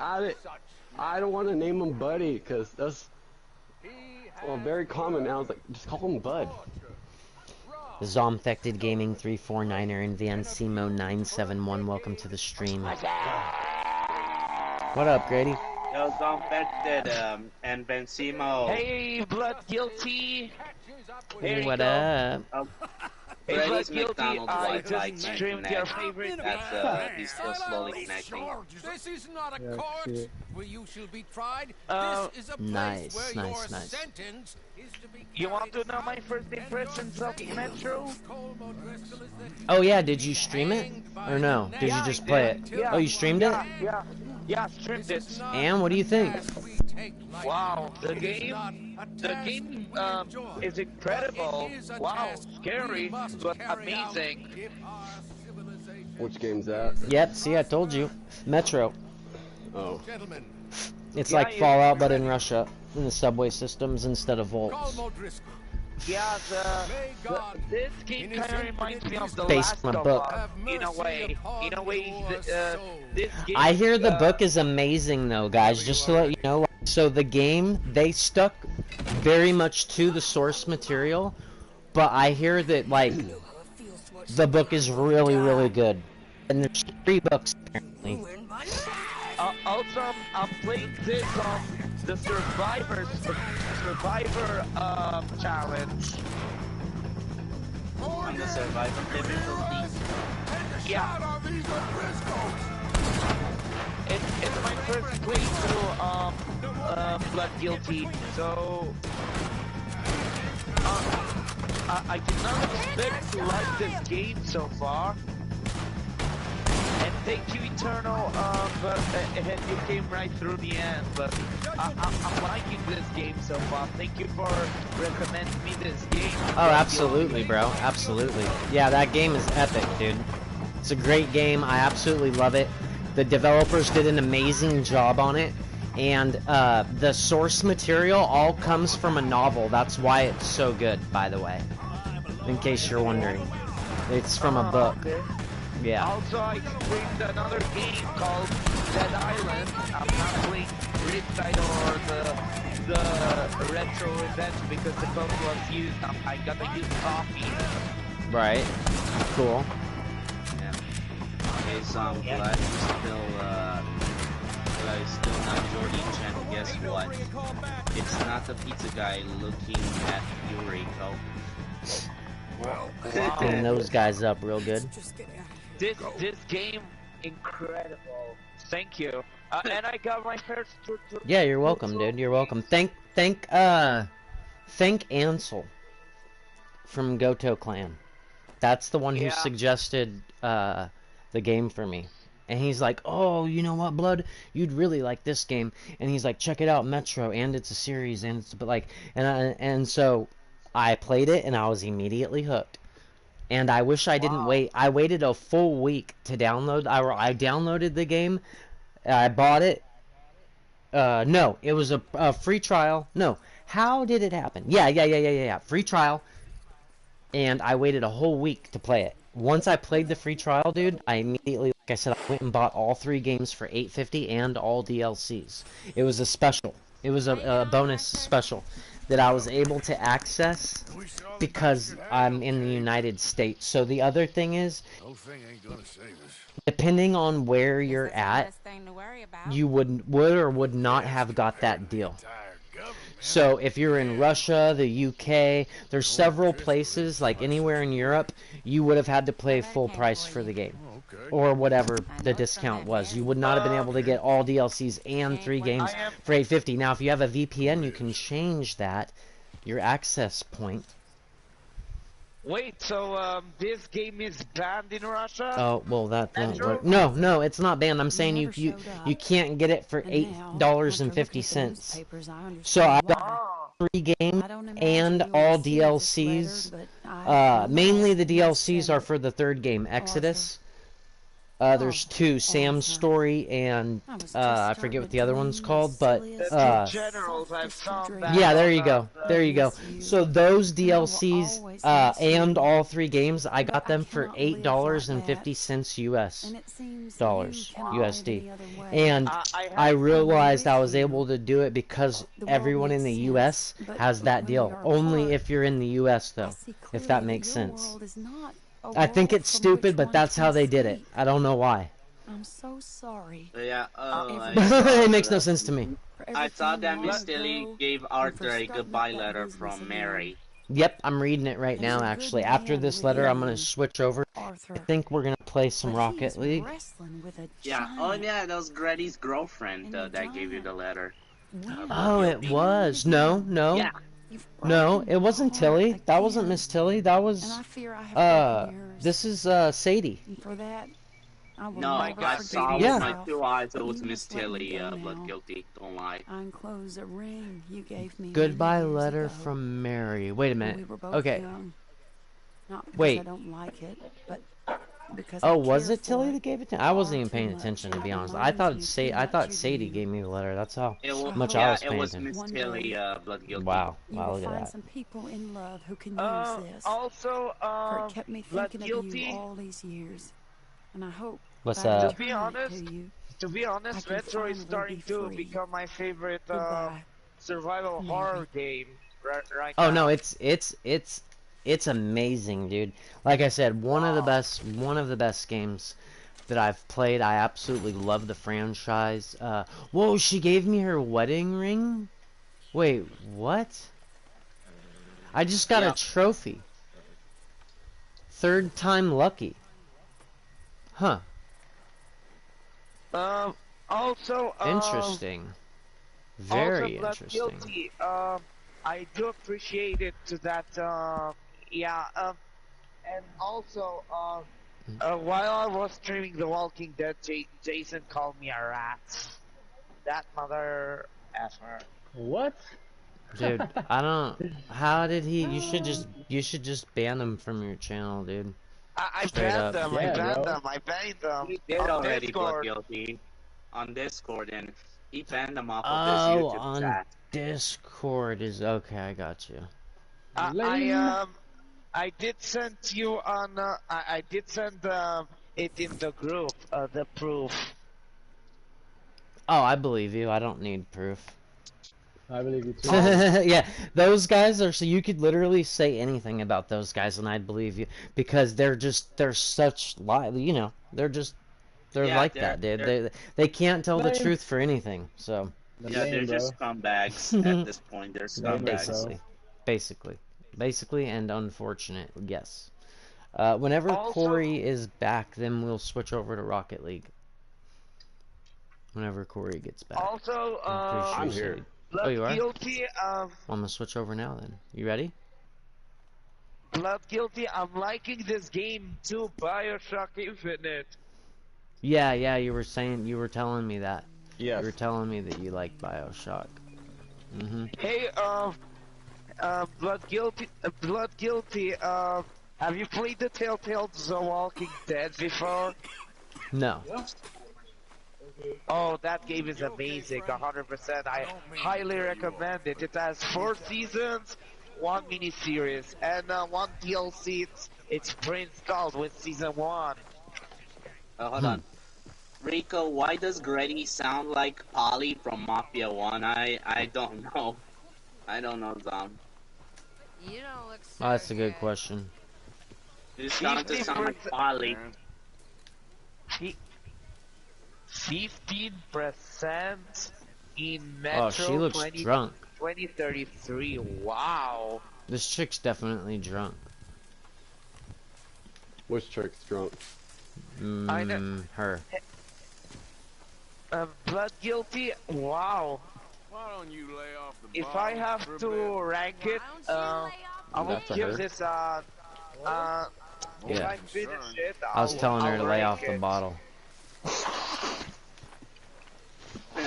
I don't want to name him Buddy because that's very common now. I was like, just call him Bud. Zombfected Gaming 349er and Vancimo 971. Welcome to the stream. What up, Grady? Yo, Zombfected and Benzimo. Hey, Blood Guilty. Here What you go. up? Hey, Blood Freddy's Guilty. McDonald's I Wi-Fi just can't streamed your connect. favorite. That's he's still slowly connecting. This is not a Yeah, court shit. where you shall be tried. Uh, This is a place nice, where nice, your nice. sentence is to be You want to carried know my out first and your impressions of sentence Metro? Colm O'Driscoll is that Oh yeah, did you stream it? Or no? Did you Yeah, just I play did. it? Yeah. Oh, you streamed it? Yeah, streamed it. And what do you think? Wow, the game is incredible. Wow, scary, but amazing. Which game's that? Yep, see, I told you. Metro. Oh. Gentlemen, It's Yeah, like you- Fallout, but in Russia. In the subway systems instead of vaults. Colm O'Driscoll, Yeah, may God this game kind of reminds me of the Based last on a of book. Us. have In a mercy way, upon your this game. I hear the book is amazing though, guys, just to let you know. So the game, they stuck very much to the source material, but I hear that, like, the book is really, really good. And there's 3 books, apparently. Also, I'm playing this on the Survivor challenge. On the survival difficulty. Yeah. It's my first playthrough Blood Guilty, so I did not expect to like this game so far. And thank you, Eternal, but you came right through the end, but I'm liking this game so far. Thank you for recommending me this game. Oh, absolutely, bro. Absolutely. Yeah, that game is epic, dude. It's a great game. I absolutely love it. The developers did an amazing job on it. And the source material all comes from a novel. That's why it's so good, by the way. In case you're wondering. It's from a book. Okay. Yeah. Also, I streamed another game called Dead Island. I'm not playing Riptide or the retro event because the code was used. I got a used copy. Right. Cool. Yeah. Okay, so I'm glad you're still not Jordy Chen. Guess what? It's not the pizza guy looking at Eureka. Wow. Clean those guys up real good. This game incredible. Thank you. And I got my first. Yeah, you're welcome, dude. You're welcome. Thank Ansel from Goto Clan. That's the one who suggested the game for me. And he's like, "Oh, you know what, Blood? You'd really like this game." And he's like, "Check it out, Metro, and it's a series, and it's but like, and so I played it, and I was immediately hooked. And I wish I didn't wait. I waited a full week to download. I downloaded the game. I bought it. No, it was a free trial. No, how did it happen? Yeah. Free trial. And I waited a whole week to play it. once I played the free trial, dude, I immediately, like I said, I went and bought all 3 games for $8.50 and all DLCs. It was a special. It was a bonus special that I was able to access because I'm in the United States. So the other thing is, No thing ain't gonna save us. depending on where you're at, you would or would not have got that deal. So if you're in Russia, the UK, there's several places, like anywhere in Europe, you would have had to pay full price for the game. Or whatever the discount was. You would not have been able to get all DLCs and 3 games for $8.50. Now if you have a VPN, you can change that, your access point. Wait, so this game is banned in Russia? Oh, well that won't work. No, it's not banned. I'm saying you can't get it for $8.50. So I got 3 games and all DLCs. Mainly the DLCs are for the 3rd game, Exodus. There's 2, Sam's Story and I forget what the other one's called, but yeah, there you go. There you go. So those DLCs and all 3 games, I got them for $8.50 US dollars, USD. And I realized I was able to do it because everyone in the US has that deal. Only if you're in the US though, if that makes sense. I think it's stupid, but that's how they did it. I don't know why. I'm so sorry. Yeah, it makes no sense to me. I saw that Miss Tilly gave Arthur a goodbye letter from Mary. Yep, I'm reading it right now, actually. After this letter, I'm going to switch over. I think we're going to play some Rocket League. Yeah, oh yeah, that was Gretty's girlfriend that gave you the letter. Oh, it was. No. Yeah. No, it wasn't Tilly. That wasn't Miss Tilly. That was, this is, Sadie. No, I saw with my 2 eyes it was Miss Tilly, blood guilty, don't lie. Enclose a ring you gave me. Goodbye letter from Mary. Wait a minute. Okay. Wait. I don't like it, but oh, was it Tilly that gave it to me? I wasn't even paying attention, to be honest. I thought Sadie gave me the letter. That's how much I was paying attention. It was Miss Tilly, blood guilty. Wow, look at that. Some people in love who can use this. Also, it kept me thinking of you all these years, and I hope. What's that? To be honest, Retro is starting to become my favorite survival horror game right now. Oh no, it's amazing, dude. Like I said, one of the best games that I've played. I absolutely love the franchise. Whoa, she gave me her wedding ring? Wait, what? I just got a trophy. 3rd time lucky. Huh. Also, interesting. Very interesting. Guilty, I do appreciate it to that, and also, while I was streaming The Walking Dead, Jason called me a rat. That mother effer. What? Dude, I don't. How did he? You should just ban him from your channel, dude. I banned them. I banned them. He did already, blood guilty, on Discord, and he banned them off of his YouTube chat. Discord is okay. I got you. I did send you on. I did send it in the group. The proof. Oh, I believe you. I don't need proof. I believe you too. Yeah, those guys are. So you could literally say anything about those guys, and I'd believe you because they're such you know, they're like that, dude. They can't tell the truth for anything. So yeah, they're just scumbags at this point. They're scumbags. Basically, and unfortunate. Yes. Whenever Corey is back, then we'll switch over to Rocket League. Whenever Corey gets back. Also, I'm here. Oh, you are? Guilty of... I'm gonna switch over now then. You ready? Blood Guilty, I'm liking this game too, BioShock Infinite. Yeah, you were telling me that. Yes. You were telling me that you like BioShock. Hey, Blood Guilty, have you played the Telltale The Walking Dead before? No. Oh, that game is amazing, 100%. I highly recommend it. It has 4 seasons, 1 miniseries, and 1 DLC. It's pre-installed with Season 1. Hold on. Rico, why does Grady sound like Polly from Mafia 1? I don't know. I don't know, Zom. You don't look so Oh, that's a good question. You sound to sound like Polly. 15% in Metro Oh, she looks drunk. 2033. Wow. This chick's definitely drunk. Which chick's drunk? I know. Her. Blood guilty. Wow. Why don't you lay off the If I have to rank it, I will give this if I finish it, I was telling her to lay off the it. bottle.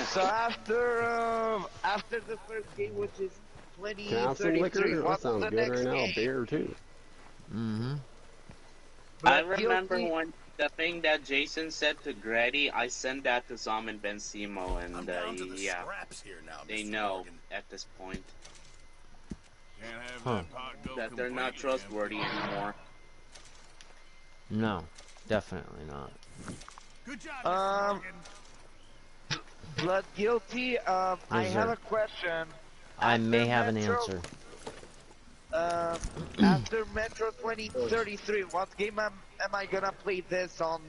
So after the first game, which is 2033, That what's sounds the good next right now. game? Beer too. I remember when the thing that Jason said to Grady, I sent that to Zom and Ben Simo, and yeah, they know at this point that they're not trustworthy anymore. No, definitely not. Good job, Blood guilty. I Yes, have sir. a question. I may After have an Metro- answer. After Metro 2033, what game am I gonna play this on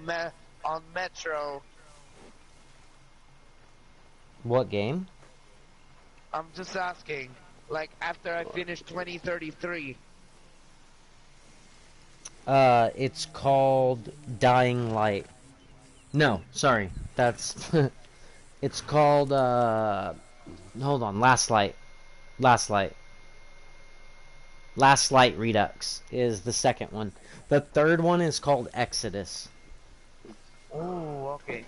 Metro? What game? I'm just asking. Like after I finish 2033. It's called Dying Light. No, sorry. That's it's called hold on, Last Light. Last Light Redux is the second one. The third one is called Exodus. Oh, okay.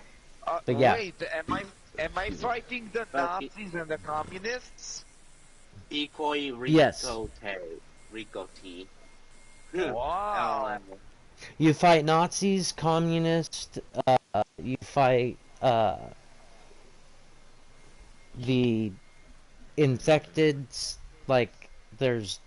But yeah. Wait, am I fighting the Nazis and the communists? Equally Yes. Rico T. Wow. You fight Nazis, communists, you fight the infected, like there's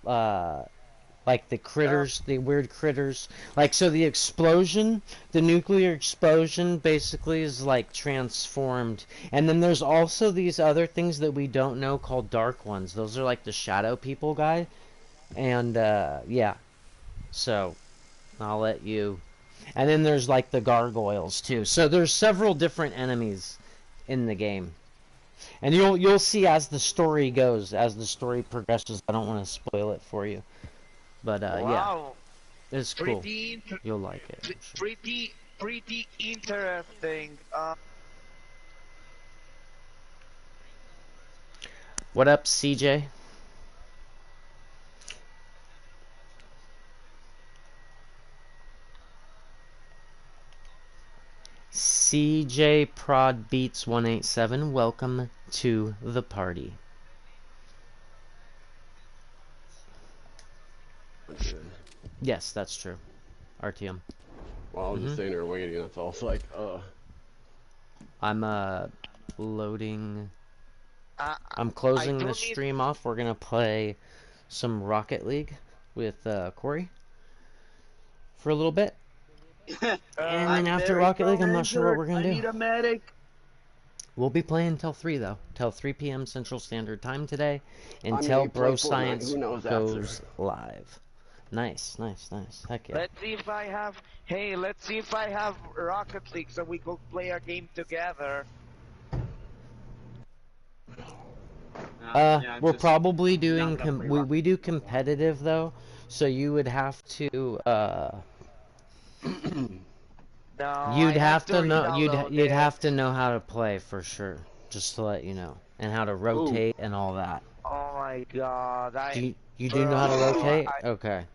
like the critters, the weird critters. Like, so the explosion, the nuclear explosion basically is like transformed. And then there's also these other things that we don't know called Dark Ones. Those are like the shadow people guy. And yeah. So I'll let you. And then there's like the gargoyles too. So there's several different enemies in the game. And you'll see as the story goes, as the story progresses. I don't want to spoil it for you. But wow. Yeah. It's cool. You'll like it. Pretty interesting. What up, CJ? CJ Prod Beats 187, welcome to the party. Yes, that's true. RTM. Well, I was just sitting there waiting. That's all. It's like, I'm loading. I'm closing this stream off. We're gonna play some Rocket League with Corey for a little bit. And then after Rocket League, I'm not sure what we're gonna do. I need a medic. We'll be playing till 3 though, till 3 p.m. Central Standard Time today, until Bro Science goes live. Nice, nice, nice. Heck yeah. Let's see if I have. Hey, let's see if I have Rocket League, so we go play a game together. Yeah, we're probably doing. We do competitive though, so you would have to. No, you'd have to know. You'd have to know how to play for sure, just to let you know, and how to rotate and all that. Oh my God! You do know how to rotate? Okay,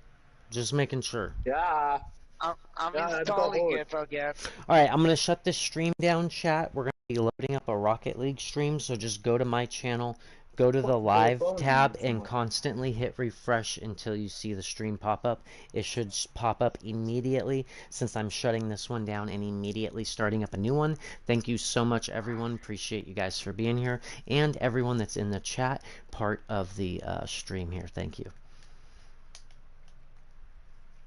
just making sure. Yeah. I'm installing it again. Alright, I'm gonna shut this stream down, chat. We're gonna be loading up a Rocket League stream, so just go to my channel, go to the live tab, and constantly hit refresh until you see the stream pop up. It should pop up immediately since I'm shutting this one down and immediately starting up a new one. Thank you so much, everyone. Appreciate you guys for being here, and everyone that's in the chat, part of the stream here. Thank you.